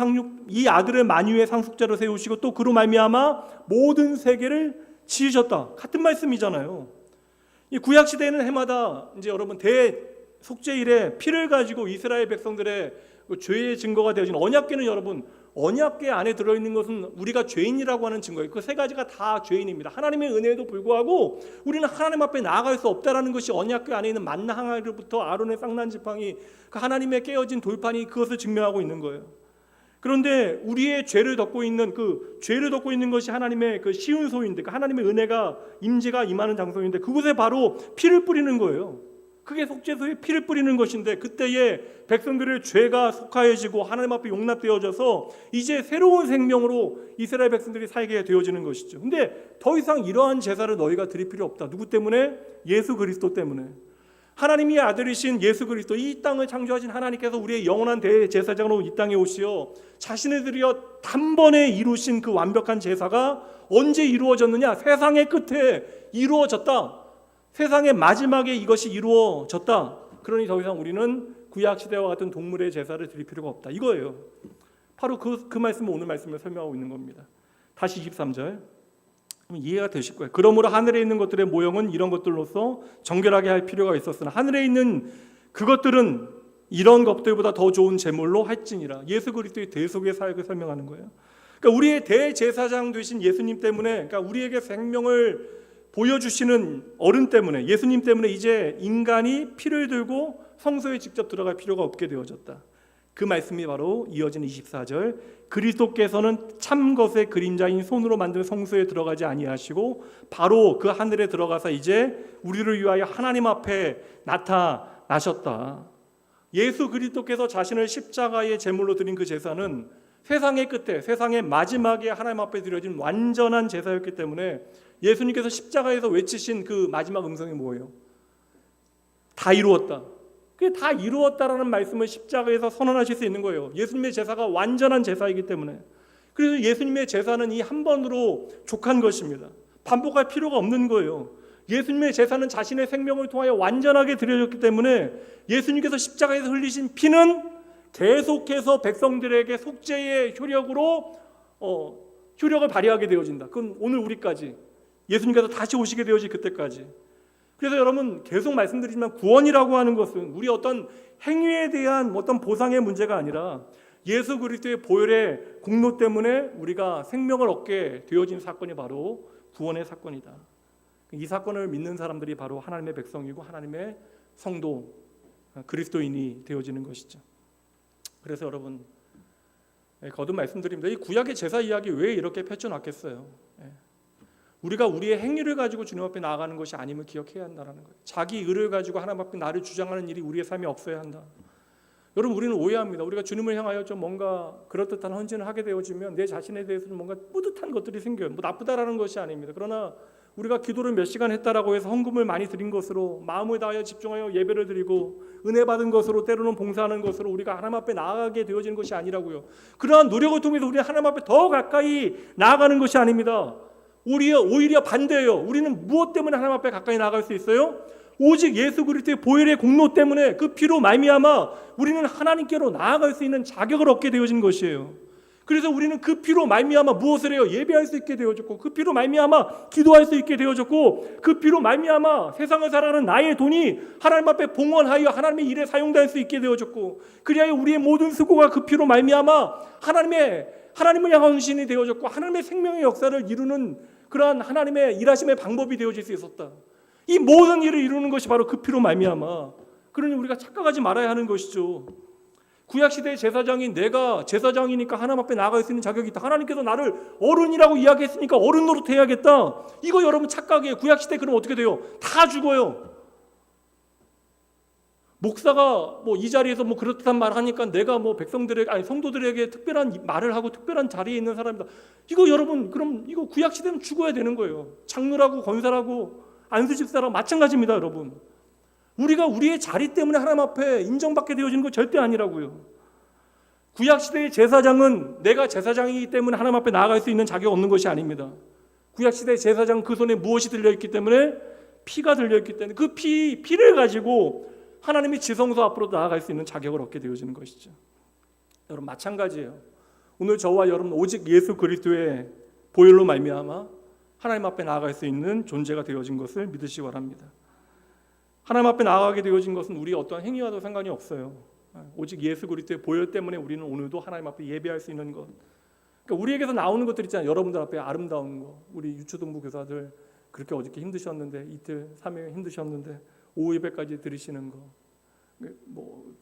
상속자로 세우시고 또 그로 말미암아 모든 세계를 지으셨다. 같은 말씀이잖아요. 이 구약 시대에는 해마다 이제 여러분 대속죄일에 피를 가지고 이스라엘 백성들의 죄의 증거가 되어진 언약궤는, 여러분 언약궤 안에 들어있는 것은 우리가 죄인이라고 하는 증거예요. 그 세 가지가 다 죄인입니다. 하나님의 은혜에도 불구하고 우리는 하나님 앞에 나아갈 수 없다라는 것이 언약궤 안에 있는 만나 항아리로부터 아론의 쌍난 지팡이, 그 하나님의 깨어진 돌판이 그것을 증명하고 있는 거예요. 그런데 우리의 죄를 덮고 있는 것이 하나님의 그 쉬운 소인데, 그 하나님의 은혜가 임재가 임하는 장소인데, 그곳에 바로 피를 뿌리는 거예요. 그게 속죄소에 피를 뿌리는 것인데, 그때에 백성들의 죄가 속하여지고 하나님 앞에 용납되어져서 이제 새로운 생명으로 이스라엘 백성들이 살게 되어지는 것이죠. 근데 더 이상 이러한 제사를 너희가 드릴 필요 없다. 누구 때문에? 예수 그리스도 때문에. 하나님의 아들이신 예수 그리스도, 이 땅을 창조하신 하나님께서 우리의 영원한 대제사장으로 이 땅에 오시어 자신을 들여 단번에 이루신 그 완벽한 제사가 언제 이루어졌느냐? 세상의 끝에 이루어졌다. 세상의 마지막에 이것이 이루어졌다. 그러니 더 이상 우리는 구약시대와 같은 동물의 제사를 드릴 필요가 없다. 이거예요. 바로 그 말씀을 오늘 말씀을 설명하고 있는 겁니다. 다시 23절 이해가 되실 거예요. 그러므로 하늘에 있는 것들의 모형은 이런 것들로서 정결하게 할 필요가 있었으나 하늘에 있는 그것들은 이런 것들보다 더 좋은 제물로 할지니라. 예수 그리스도의 대속의 사역을 설명하는 거예요. 그러니까 우리의 대제사장 되신 예수님 때문에, 그러니까 우리에게 생명을 보여주시는 어른 때문에, 예수님 때문에 이제 인간이 피를 들고 성소에 직접 들어갈 필요가 없게 되어졌다. 그 말씀이 바로 이어지는 24절. 그리스도께서는 참 것의 그림자인 손으로 만든 성소에 들어가지 아니하시고 바로 그 하늘에 들어가서 이제 우리를 위하여 하나님 앞에 나타나셨다. 예수 그리스도께서 자신을 십자가의 제물로 드린 그 제사는 세상의 끝에, 세상의 마지막에 하나님 앞에 드려진 완전한 제사였기 때문에 예수님께서 십자가에서 외치신 그 마지막 음성이 뭐예요? 다 이루었다. 그게 다 이루었다라는 말씀을 십자가에서 선언하실 수 있는 거예요. 예수님의 제사가 완전한 제사이기 때문에. 그래서 예수님의 제사는 이 한 번으로 족한 것입니다. 반복할 필요가 없는 거예요. 예수님의 제사는 자신의 생명을 통하여 완전하게 드려졌기 때문에 예수님께서 십자가에서 흘리신 피는 계속해서 백성들에게 속죄의 효력으로 효력을 발휘하게 되어진다. 그건 오늘 우리까지, 예수님께서 다시 오시게 되어질 그때까지. 그래서 여러분 계속 말씀드리지만 구원이라고 하는 것은 우리 어떤 행위에 대한 어떤 보상의 문제가 아니라 예수 그리스도의 보혈의 공로 때문에 우리가 생명을 얻게 되어진 사건이 바로 구원의 사건이다. 이 사건을 믿는 사람들이 바로 하나님의 백성이고 하나님의 성도, 그리스도인이 되어지는 것이죠. 그래서 여러분 거듭 말씀드립니다. 이 구약의 제사 이야기 왜 이렇게 펼쳐놨겠어요? 우리가 우리의 행위를 가지고 주님 앞에 나아가는 것이 아님을 기억해야 한다는 거예요. 자기 의를 가지고 하나님 앞에 나를 주장하는 일이 우리의 삶에 없어야 한다. 여러분 우리는 오해합니다. 우리가 주님을 향하여 좀 뭔가 그럴듯한 헌신을 하게 되어지면 내 자신에 대해서 좀 뭔가 뿌듯한 것들이 생겨요. 뭐 나쁘다라는 것이 아닙니다. 그러나 우리가 기도를 몇 시간 했다라고 해서 헌금을 많이 드린 것으로 마음을 다하여 집중하여 예배를 드리고 은혜 받은 것으로 때로는 봉사하는 것으로 우리가 하나님 앞에 나아가게 되어지는 것이 아니라고요. 그러한 노력을 통해서 우리는 하나님 앞에 더 가까이 나아가는 것이 아닙니다. 오히려 반대예요. 우리는 무엇 때문에 하나님 앞에 가까이 나아갈 수 있어요? 오직 예수 그리스도의 보혈의 공로 때문에 그 피로 말미암아 우리는 하나님께로 나아갈 수 있는 자격을 얻게 되어진 것이에요. 그래서 우리는 그 피로 말미암아 무엇을 해요? 예배할 수 있게 되어졌고, 그 피로 말미암아 기도할 수 있게 되어졌고, 그 피로 말미암아 세상을 살아가는 나의 돈이 하나님 앞에 봉헌하여 하나님의 일에 사용될 수 있게 되어졌고, 그리하여 우리의 모든 수고가 그 피로 말미암아 하나님을 향한 헌신이 되어졌고 하나님의 생명의 역사를 이루는 그러한 하나님의 일하심의 방법이 되어질 수 있었다. 이 모든 일을 이루는 것이 바로 그 피로 말미암아. 그러니 우리가 착각하지 말아야 하는 것이죠. 구약시대의 제사장인 내가 제사장이니까 하나님 앞에 나아갈 수 있는 자격이 있다. 하나님께서 나를 어른이라고 이야기했으니까 어른 노릇해야겠다. 이거 여러분 착각이에요. 구약시대 그럼 어떻게 돼요? 다 죽어요. 목사가 뭐 이 자리에서 뭐 그렇다는 말을 하니까 내가 뭐 백성들에게, 아니 성도들에게 특별한 말을 하고 특별한 자리에 있는 사람이다. 이거 여러분, 그럼 이거 구약 시대는 죽어야 되는 거예요. 장로라고 권사라고 안수집사라고 마찬가지입니다, 여러분. 우리가 우리의 자리 때문에 하나님 앞에 인정받게 되어지는 거 절대 아니라고요. 구약 시대의 제사장은 내가 제사장이기 때문에 하나님 앞에 나아갈 수 있는 자격 없는 것이 아닙니다. 구약 시대의 제사장 그 손에 무엇이 들려 있기 때문에, 피가 들려 있기 때문에 그 피를 가지고 하나님이 지성소 앞으로 나아갈 수 있는 자격을 얻게 되어지는 것이죠. 여러분 마찬가지예요. 오늘 저와 여러분 오직 예수 그리스도의 보혈로 말미암아 하나님 앞에 나아갈 수 있는 존재가 되어진 것을 믿으시기 바랍니다. 하나님 앞에 나아가게 되어진 것은 우리의 어떠한 행위와도 상관이 없어요. 오직 예수 그리스도의 보혈 때문에 우리는 오늘도 하나님 앞에 예배할 수 있는 것. 그러니까 우리에게서 나오는 것들 있잖아요. 여러분들 앞에 아름다운 거. 우리 유초등부 교사들 그렇게 어저께 힘드셨는데, 이틀 3일 힘드셨는데 오후 예배까지 드리시는 거, 뭐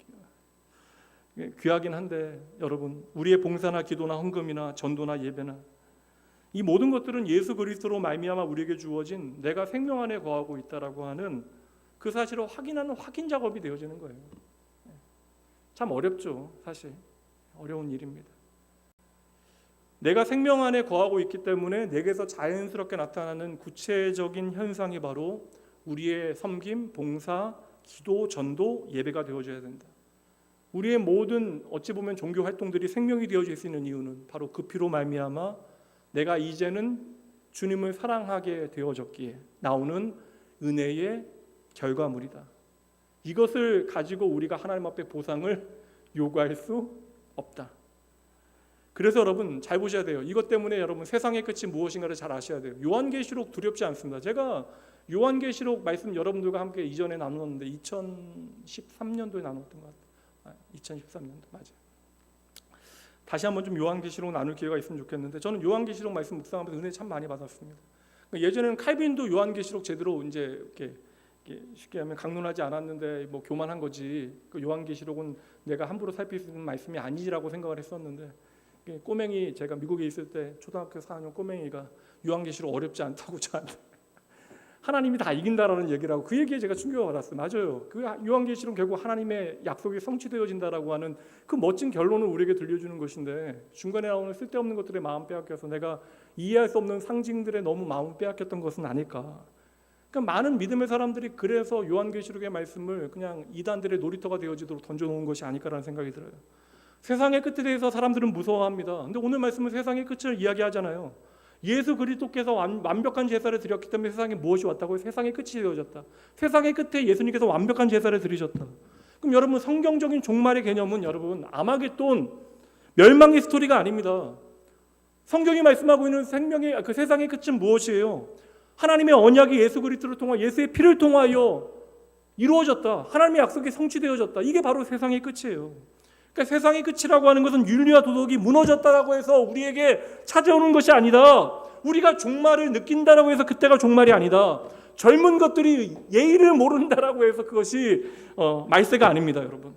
귀하긴 한데 여러분, 우리의 봉사나 기도나 헌금이나 전도나 예배나 이 모든 것들은 예수 그리스도로 말미암아 우리에게 주어진 내가 생명 안에 거하고 있다라고 하는 그 사실을 확인하는 확인 작업이 되어지는 거예요. 참 어렵죠. 사실 어려운 일입니다. 내가 생명 안에 거하고 있기 때문에 내게서 자연스럽게 나타나는 구체적인 현상이 바로 우리의 섬김, 봉사, 기도, 전도, 예배가 되어져야 된다. 우리의 모든 어찌 보면 종교 활동들이 생명이 되어질 수 있는 이유는 바로 그 피로 말미암아 내가 이제는 주님을 사랑하게 되어졌기에 나오는 은혜의 결과물이다. 이것을 가지고 우리가 하나님 앞에 보상을 요구할 수 없다. 그래서 여러분 잘 보셔야 돼요. 이것 때문에 여러분 세상의 끝이 무엇인가를 잘 아셔야 돼요. 요한계시록 두렵지 않습니다. 제가 요한계시록 말씀 여러분들과 함께 이전에 나누었는데 2013년도에 나눴던 것 같아요. 2013년도 맞아요. 다시 한번 좀 요한계시록 나눌 기회가 있으면 좋겠는데, 저는 요한계시록 말씀 묵상하면서 은혜 참 많이 받았습니다. 예전에는 칼빈도 요한계시록 제대로 이제 이렇게 쉽게 하면 강론하지 않았는데 뭐 교만한 거지, 그 요한계시록은 내가 함부로 살필 수 있는 말씀이 아니라고 생각을 했었는데, 꼬맹이 제가 미국에 있을 때 초등학교 4학년 꼬맹이가 요한계시록 어렵지 않다고 저한테 하나님이 다 이긴다라는 얘기를 하고, 그 얘기에 제가 충격을 받았어요. 맞아요. 그 요한계시록은 결국 하나님의 약속이 성취되어진다라고 하는 그 멋진 결론을 우리에게 들려주는 것인데, 중간에 나오는 쓸데없는 것들에 마음 빼앗겨서 내가 이해할 수 없는 상징들에 너무 마음 빼앗겼던 것은 아닐까. 그러니까 많은 믿음의 사람들이 그래서 요한계시록의 말씀을 그냥 이단들의 놀이터가 되어지도록 던져놓은 것이 아닐까라는 생각이 들어요. 세상의 끝에 대해서 사람들은 무서워합니다. 근데 오늘 말씀은 세상의 끝을 이야기하잖아요. 예수 그리스도께서 완벽한 제사를 드렸기 때문에 세상에 무엇이 왔다고요? 세상의 끝이 되어졌다. 세상의 끝에 예수님께서 완벽한 제사를 드리셨다. 그럼 여러분 성경적인 종말의 개념은 여러분 아마겟돈, 멸망의 스토리가 아닙니다. 성경이 말씀하고 있는 생명의 그 세상의 끝은 무엇이에요? 하나님의 언약이 예수 그리스도를 통하 예수의 피를 통하여 이루어졌다. 하나님의 약속이 성취되어졌다. 이게 바로 세상의 끝이에요. 그러니까 세상의 끝이라고 하는 것은 윤리와 도덕이 무너졌다라고 해서 우리에게 찾아오는 것이 아니다. 우리가 종말을 느낀다라고 해서 그때가 종말이 아니다. 젊은 것들이 예의를 모른다라고 해서 그것이 말세가 아닙니다, 여러분.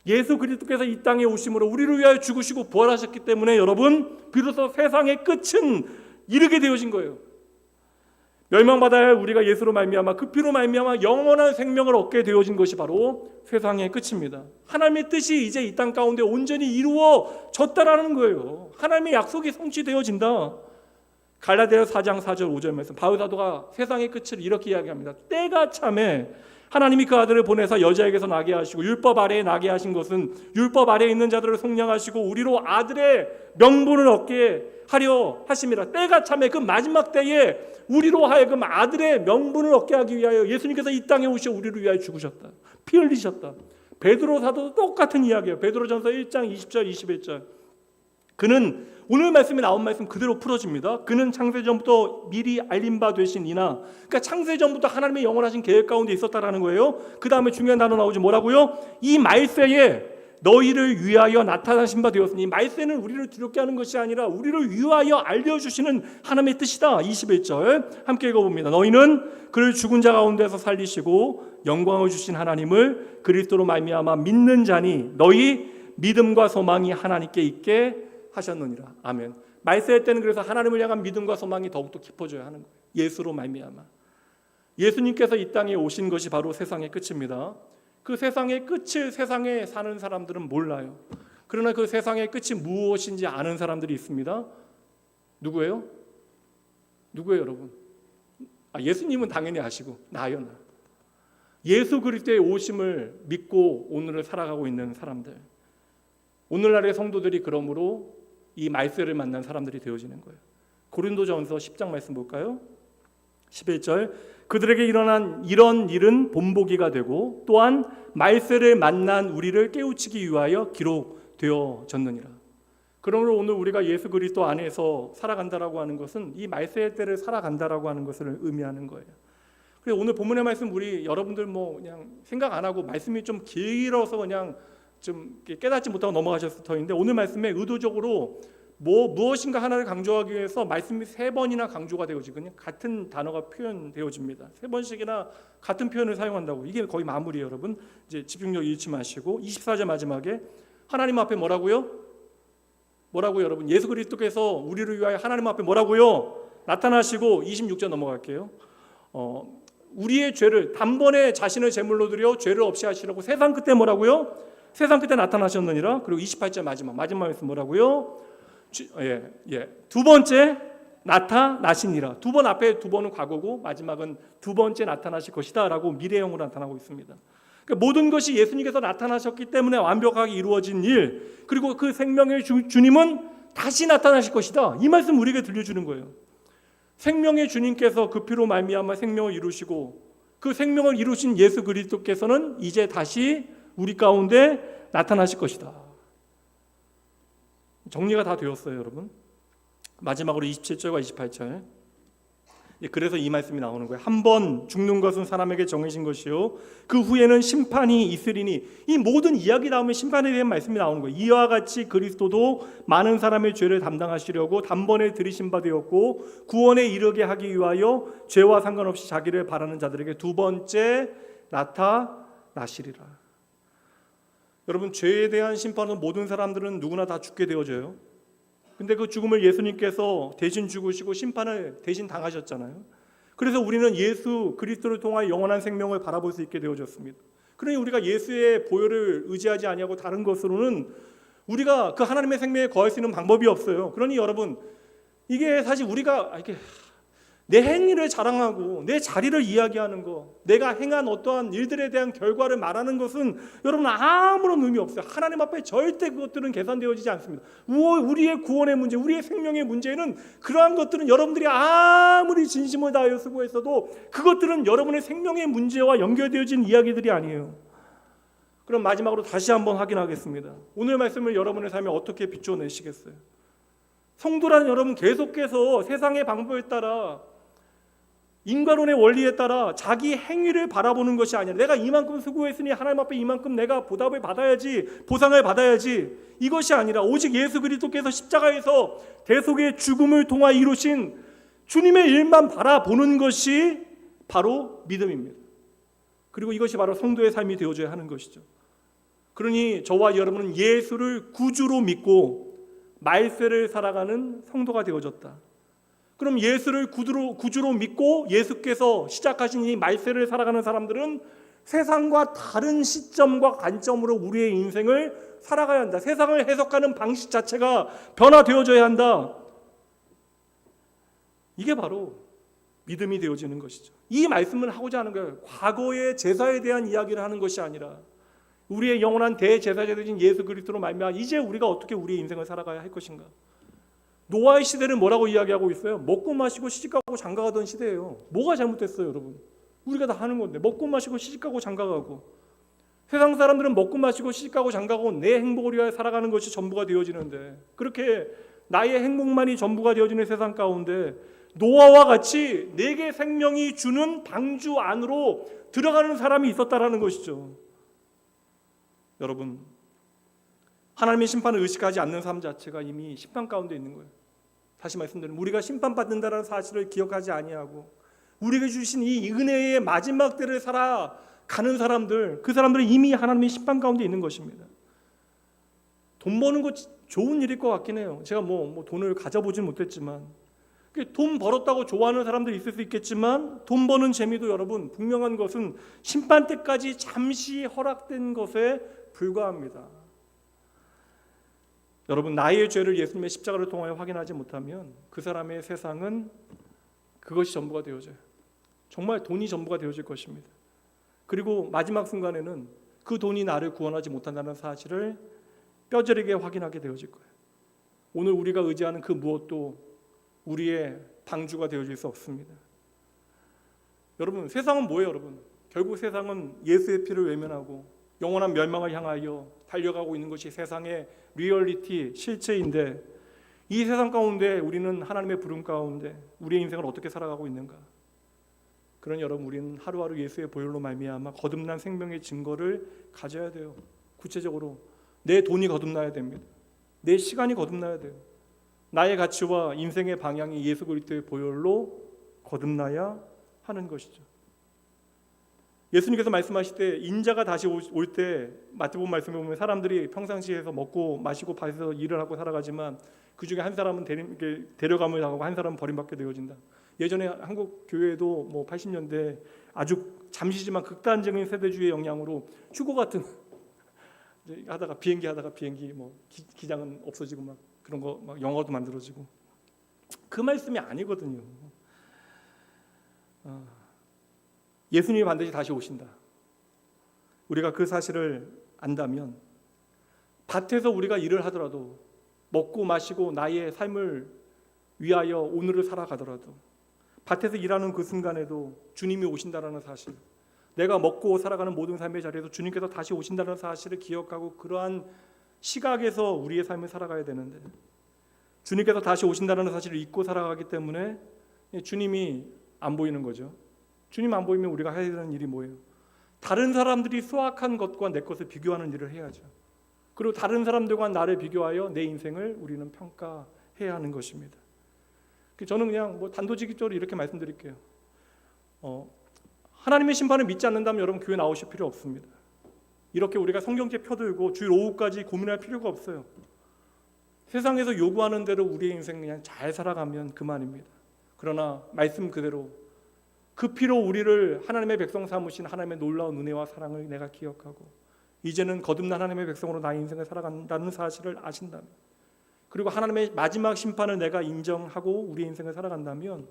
예수 그리스도께서 이 땅에 오심으로 우리를 위하여 죽으시고 부활하셨기 때문에 여러분 비로소 세상의 끝은 이르게 되어진 거예요. 멸망받아야 할 우리가 예수로 말미암아 그 피로 말미암아 영원한 생명을 얻게 되어진 것이 바로 세상의 끝입니다. 하나님의 뜻이 이제 이 땅 가운데 온전히 이루어졌다라는 거예요. 하나님의 약속이 성취되어진다. 갈라디아서 4장 4절 5절 말씀, 바울 사도가 세상의 끝을 이렇게 이야기합니다. 때가 참에 하나님이 그 아들을 보내서 여자에게서 나게 하시고 율법 아래에 나게 하신 것은 율법 아래에 있는 자들을 속량하시고 우리로 아들의 명분을 얻게 하려 하심이라. 때가 참에 그 마지막 때에 우리로 하여금 아들의 명분을 얻게 하기 위하여 예수님께서 이 땅에 오셔 우리를 위하여 죽으셨다. 피 흘리셨다. 베드로 사도도 똑같은 이야기예요. 베드로전서 1장 20절 21절. 그는 오늘 말씀에 나온 말씀 그대로 풀어집니다. 그는 창세전부터 미리 알린 바 되신 이나, 그러니까 창세전부터 하나님의 영원하신 계획 가운데 있었다라는 거예요. 그 다음에 중요한 단어 나오지, 뭐라고요? 이 말세에 너희를 위하여 나타나신 바 되었으니, 말세는 우리를 두렵게 하는 것이 아니라 우리를 위하여 알려주시는 하나님의 뜻이다. 21절 함께 읽어봅니다. 너희는 그를 죽은 자 가운데서 살리시고 영광을 주신 하나님을 그리스도로 말미암아 믿는 자니 너희 믿음과 소망이 하나님께 있게 하셨느니라. 아멘. 말세의 때는 그래서 하나님을 향한 믿음과 소망이 더욱더 깊어져야 하는 거예요. 예수로 말미암아. 예수님께서 이 땅에 오신 것이 바로 세상의 끝입니다. 그 세상의 끝을 세상에 사는 사람들은 몰라요. 그러나 그 세상의 끝이 무엇인지 아는 사람들이 있습니다. 누구예요? 누구예요, 여러분? 예수님은 당연히 아시고 나요, 나. 예수 그리스도의 오심을 믿고 오늘을 살아가고 있는 사람들. 오늘날의 성도들이 그러므로 이 말세를 만난 사람들이 되어지는 거예요. 고린도전서 10장 말씀 볼까요? 11절 그들에게 일어난 이런 일은 본보기가 되고 또한 말세를 만난 우리를 깨우치기 위하여 기록되어졌느니라. 그러므로 오늘 우리가 예수 그리스도 안에서 살아간다라고 하는 것은 이 말세의 때를 살아간다라고 하는 것을 의미하는 거예요. 그래서 오늘 본문의 말씀 우리 여러분들 뭐 그냥 생각 안 하고 말씀이 좀 길어서 그냥 좀 깨닫지 못하고 넘어가셨을 터인데 오늘 말씀에 의도적으로 무엇인가 하나를 강조하기 위해서 말씀이 3번이나 강조가 되어지고 그냥 같은 단어가 표현되어집니다. 3번씩이나 같은 표현을 사용한다고. 이게 거의 마무리예요, 여러분. 이제 집중력 잃지 마시고 24절 마지막에 하나님 앞에 뭐라고요? 여러분? 예수 그리스도께서 우리를 위하여 하나님 앞에 뭐라고요? 나타나시고 26절 넘어갈게요. 우리의 죄를 단번에 자신을 제물로 드려 죄를 없이 하시려고 세상 끝에 뭐라고요? 세상 끝에 나타나셨느니라. 그리고 28절 마지막 말씀 뭐라고요? 두 번째 나타나시니라. 2번 앞에 2번은 과거고 마지막은 2번째 나타나실 것이다 라고 미래형으로 나타나고 있습니다. 그러니까 모든 것이 예수님께서 나타나셨기 때문에 완벽하게 이루어진 일, 그리고 그 생명의 주님은 다시 나타나실 것이다. 이 말씀 우리에게 들려주는 거예요. 생명의 주님께서 그 피로 말미암아 생명을 이루시고 그 생명을 이루신 예수 그리스도께서는 이제 다시 우리 가운데 나타나실 것이다. 정리가 다 되었어요, 여러분. 마지막으로 27절과 28절. 그래서 이 말씀이 나오는 거예요. 한 번 죽는 것은 사람에게 정해진 것이요 그 후에는 심판이 있으리니. 이 모든 이야기 나오면 심판에 대한 말씀이 나오는 거예요. 이와 같이 그리스도도 많은 사람의 죄를 담당하시려고 단번에 들이신 바 되었고 구원에 이르게 하기 위하여 죄와 상관없이 자기를 바라는 자들에게 2번째 나타나시리라. 여러분, 죄에 대한 심판은 모든 사람들은 누구나 다 죽게 되어져요. 근데 그 죽음을 예수님께서 대신 죽으시고 심판을 대신 당하셨잖아요. 그래서 우리는 예수 그리스도를 통하여 영원한 생명을 바라볼 수 있게 되어졌습니다. 그러니 우리가 예수의 보혈을 의지하지 아니하고 다른 것으로는 우리가 그 하나님의 생명에 거할 수 있는 방법이 없어요. 그러니 여러분, 이게 사실 우리가 이렇게 내 행위를 자랑하고 내 자리를 이야기하는 거, 내가 행한 어떠한 일들에 대한 결과를 말하는 것은 여러분 아무런 의미 없어요. 하나님 앞에 절대 그것들은 계산되어지지 않습니다. 우리의 구원의 문제, 우리의 생명의 문제는 그러한 것들은 여러분들이 아무리 진심을 다하여 수고했어도 그것들은 여러분의 생명의 문제와 연결되어진 이야기들이 아니에요. 그럼 마지막으로 다시 한번 확인하겠습니다. 오늘 말씀을 여러분의 삶에 어떻게 비춰내시겠어요? 성도라는 여러분, 계속해서 세상의 방법에 따라 인간론의 원리에 따라 자기 행위를 바라보는 것이 아니라 내가 이만큼 수고했으니 하나님 앞에 이만큼 내가 보답을 받아야지, 보상을 받아야지, 이것이 아니라 오직 예수 그리스도께서 십자가에서 대속의 죽음을 통하여 이루신 주님의 일만 바라보는 것이 바로 믿음입니다. 그리고 이것이 바로 성도의 삶이 되어줘야 하는 것이죠. 그러니 저와 여러분은 예수를 구주로 믿고 말세를 살아가는 성도가 되어졌다. 그럼 예수를 구주로 믿고 예수께서 시작하신 이 말세를 살아가는 사람들은 세상과 다른 시점과 관점으로 우리의 인생을 살아가야 한다. 세상을 해석하는 방식 자체가 변화되어져야 한다. 이게 바로 믿음이 되어지는 것이죠. 이 말씀을 하고자 하는 거예요. 과거의 제사에 대한 이야기를 하는 것이 아니라 우리의 영원한 대제사자 되신 예수 그리스도로 말미암아 이제 우리가 어떻게 우리의 인생을 살아가야 할 것인가. 노아의 시대는 뭐라고 이야기하고 있어요? 먹고 마시고 시집가고 장가가던 시대예요. 뭐가 잘못됐어요, 여러분? 우리가 다 하는 건데 먹고 마시고 시집가고 장가가고. 세상 사람들은 먹고 마시고 시집가고 장가가고 내 행복을 위하여 살아가는 것이 전부가 되어지는데, 그렇게 나의 행복만이 전부가 되어지는 세상 가운데 노아와 같이 내게 생명이 주는 방주 안으로 들어가는 사람이 있었다라는 것이죠. 여러분, 하나님의 심판을 의식하지 않는 삶 자체가 이미 심판 가운데 있는 거예요. 다시 말씀드리면 우리가 심판받는다는 사실을 기억하지 아니하고 우리에게 주신 이 은혜의 마지막 때를 살아가는 사람들, 그 사람들은 이미 하나님의 심판 가운데 있는 것입니다. 돈 버는 거 좋은 일일 것 같긴 해요. 제가 뭐 돈을 가져보진 못했지만, 돈 벌었다고 좋아하는 사람들이 있을 수 있겠지만 돈 버는 재미도 여러분 분명한 것은 심판 때까지 잠시 허락된 것에 불과합니다. 여러분, 나의 죄를 예수님의 십자가를 통하여 확인하지 못하면 그 사람의 세상은 그것이 전부가 되어져요. 정말 돈이 전부가 되어질 것입니다. 그리고 마지막 순간에는 그 돈이 나를 구원하지 못한다는 사실을 뼈저리게 확인하게 되어질 거예요. 오늘 우리가 의지하는 그 무엇도 우리의 방주가 되어질 수 없습니다. 여러분, 세상은 뭐예요? 여러분, 결국 세상은 예수의 피를 외면하고 영원한 멸망을 향하여 달려가고 있는 것이 세상의 리얼리티, 실체인데, 이 세상 가운데 우리는 하나님의 부름 가운데 우리의 인생을 어떻게 살아가고 있는가? 그러니 여러분, 우리는 하루하루 예수의 보혈로 말미암아 거듭난 생명의 증거를 가져야 돼요. 구체적으로 내 돈이 거듭나야 됩니다. 내 시간이 거듭나야 돼요. 나의 가치와 인생의 방향이 예수 그리스도의 보혈로 거듭나야 하는 것이죠. 예수님께서 말씀하실 때 인자가 다시 올 때 마태복음 말씀에 보면 사람들이 평상시에서 먹고 마시고 밭에서 일을 하고 살아가지만 그 중에 한 사람은 데려감을 당하고 한 사람은 버림받게 되어진다. 예전에 한국 교회도 80년대 아주 잠시지만 극단적인 세대주의 영향으로 휴고 같은 하다가 비행기 기장은 없어지고 막 그런 거 막 영화도 만들어지고, 그 말씀이 아니거든요. 예수님이 반드시 다시 오신다. 우리가 그 사실을 안다면 밭에서 우리가 일을 하더라도 먹고 마시고 나의 삶을 위하여 오늘을 살아가더라도 밭에서 일하는 그 순간에도 주님이 오신다는 사실, 내가 먹고 살아가는 모든 삶의 자리에서 주님께서 다시 오신다는 사실을 기억하고 그러한 시각에서 우리의 삶을 살아가야 되는데, 주님께서 다시 오신다는 사실을 잊고 살아가기 때문에 주님이 안 보이는 거죠. 주님 안 보이면 우리가 해야 되는 일이 뭐예요? 다른 사람들이 수확한 것과 내 것을 비교하는 일을 해야죠. 그리고 다른 사람들과 나를 비교하여 내 인생을 우리는 평가해야 하는 것입니다. 저는 그냥 단도직입적으로 이렇게 말씀드릴게요. 하나님의 심판을 믿지 않는다면 여러분 교회 나오실 필요 없습니다. 이렇게 우리가 성경책 펴들고 주일 오후까지 고민할 필요가 없어요. 세상에서 요구하는 대로 우리의 인생 그냥 잘 살아가면 그만입니다. 그러나 말씀 그대로 그 피로 우리를 하나님의 백성 삼으신 하나님의 놀라운 은혜와 사랑을 내가 기억하고 이제는 거듭난 하나님의 백성으로 나의 인생을 살아간다는 사실을 아신다면, 그리고 하나님의 마지막 심판을 내가 인정하고 우리의 인생을 살아간다면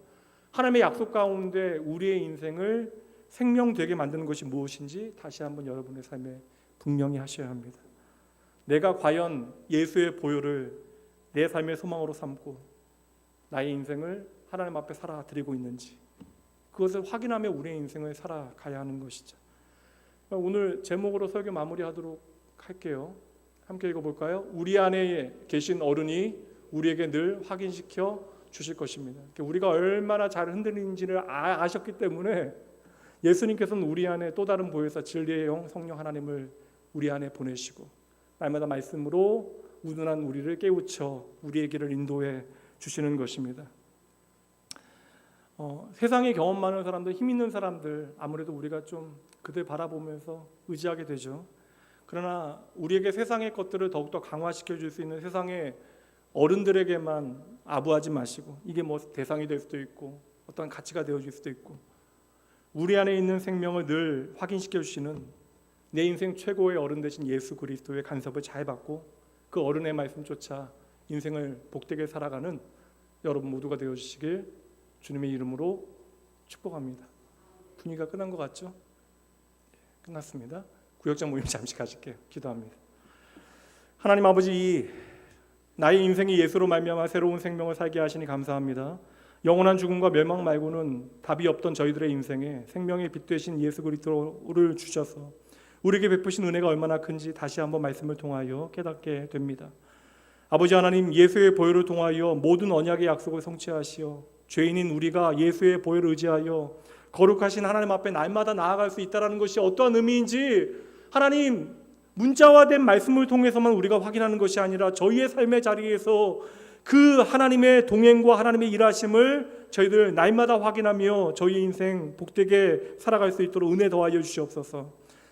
하나님의 약속 가운데 우리의 인생을 생명되게 만드는 것이 무엇인지 다시 한번 여러분의 삶에 분명히 하셔야 합니다. 내가 과연 예수의 보혈을 내 삶의 소망으로 삼고 나의 인생을 하나님 앞에 살아드리고 있는지, 그것을 확인하며 우리의 인생을 살아가야 하는 것이죠. 오늘 제목으로 설교 마무리하도록 할게요. 함께 읽어볼까요? 우리 안에 계신 어른이 우리에게 늘 확인시켜 주실 것입니다. 우리가 얼마나 잘 흔들리는지를 아셨기 때문에 예수님께서는 우리 안에 또 다른 보혜사 진리의 영 성령 하나님을 우리 안에 보내시고 날마다 말씀으로 우둔한 우리를 깨우쳐 우리의 길을 인도해 주시는 것입니다. 세상에 경험 많은 사람들, 힘 있는 사람들, 아무래도 우리가 좀 그들 바라보면서 의지하게 되죠. 그러나 우리에게 세상의 것들을 더욱더 강화시켜 줄 수 있는 세상의 어른들에게만 아부하지 마시고, 이게 대상이 될 수도 있고 어떤 가치가 되어질 수도 있고, 우리 안에 있는 생명을 늘 확인시켜 주시는 내 인생 최고의 어른 되신 예수 그리스도의 간섭을 잘 받고 그 어른의 말씀 쫓아 인생을 복되게 살아가는 여러분 모두가 되어 주시길 주님의 이름으로 축복합니다. 분위기가 끝난 것 같죠? 끝났습니다. 구역장 모임 잠시 가질게요. 기도합니다. 하나님 아버지, 나의 인생이 예수로 말미암아 새로운 생명을 살게 하시니 감사합니다. 영원한 죽음과 멸망 말고는 답이 없던 저희들의 인생에 생명의 빛 되신 예수 그리스도를 주셔서 우리에게 베푸신 은혜가 얼마나 큰지 다시 한번 말씀을 통하여 깨닫게 됩니다. 아버지 하나님, 예수의 보혈을 통하여 모든 언약의 약속을 성취하시어 죄인인 우리가 예수의 보혈을 의지하여 거룩하신 하나님 앞에 날마다 나아갈 수 있다는 것이 어떠한 의미인지 하나님, 문자화된 말씀을 통해서만 우리가 확인하는 것이 아니라 저희의 삶의 자리에서 그 하나님의 동행과 하나님의 일하심을 저희들 날마다 확인하며 저희 인생 복되게 살아갈 수 있도록 은혜 더하여 주시옵소서.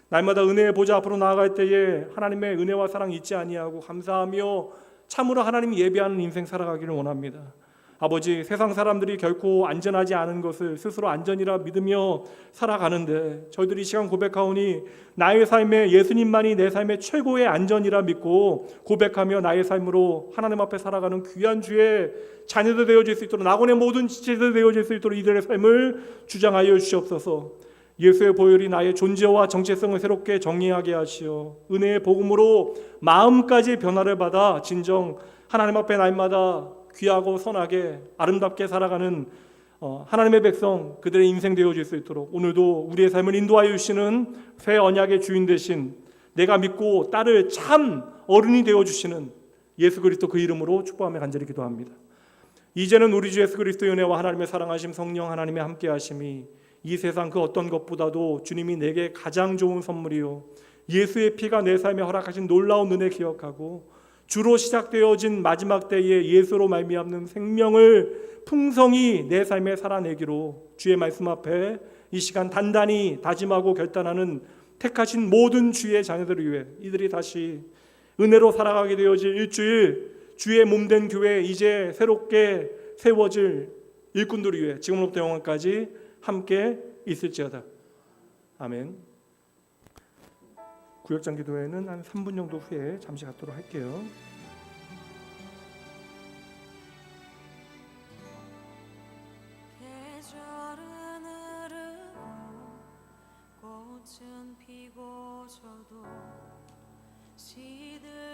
날마다 은혜의 보좌 앞으로 나아갈 때에 하나님의 은혜와 사랑 잊지 아니하고 감사하며 참으로 하나님 예배하는 인생 살아가기를 원합니다. 아버지, 세상 사람들이 결코 안전하지 않은 것을 스스로 안전이라 믿으며 살아가는데 저희들이 이 시간 고백하오니 나의 삶에 예수님만이 내 삶의 최고의 안전이라 믿고 고백하며 나의 삶으로 하나님 앞에 살아가는 귀한 주의 자녀들 되어질 수 있도록, 낙원의 모든 지체들 되어질 수 있도록 이들의 삶을 주장하여 주시옵소서. 예수의 보혈이 나의 존재와 정체성을 새롭게 정리하게 하시어 은혜의 복음으로 마음까지 변화를 받아 진정 하나님 앞에 날마다 귀하고 선하게 아름답게 살아가는 하나님의 백성, 그들의 인생 되어질 수 있도록 오늘도 우리의 삶을 인도하여 주시는 새 언약의 주인 되신, 내가 믿고 따를 참 어른이 되어주시는 예수 그리스도 그 이름으로 축복하며 간절히 기도합니다. 이제는 우리 주 예수 그리스도의 은혜와 하나님의 사랑하심, 성령 하나님의 함께하심이 이 세상 그 어떤 것보다도 주님이 내게 가장 좋은 선물이요 예수의 피가 내 삶에 허락하신 놀라운 은혜 기억하고 주로 시작되어진 마지막 때에 예수로 말미암는 생명을 풍성히 내 삶에 살아내기로 주의 말씀 앞에 이 시간 단단히 다짐하고 결단하는 택하신 모든 주의 자녀들을 위해 이들이 다시 은혜로 살아가게 되어질 일주일, 주의 몸된 교회 이제 새롭게 세워질 일꾼들을 위해 지금부터 영원까지 함께 있을지어다. 아멘. 구역장 기도회는 한 3분 정도 후에 잠시 갖도록 할게요. 계절은 흐르고 꽃은 피고 저도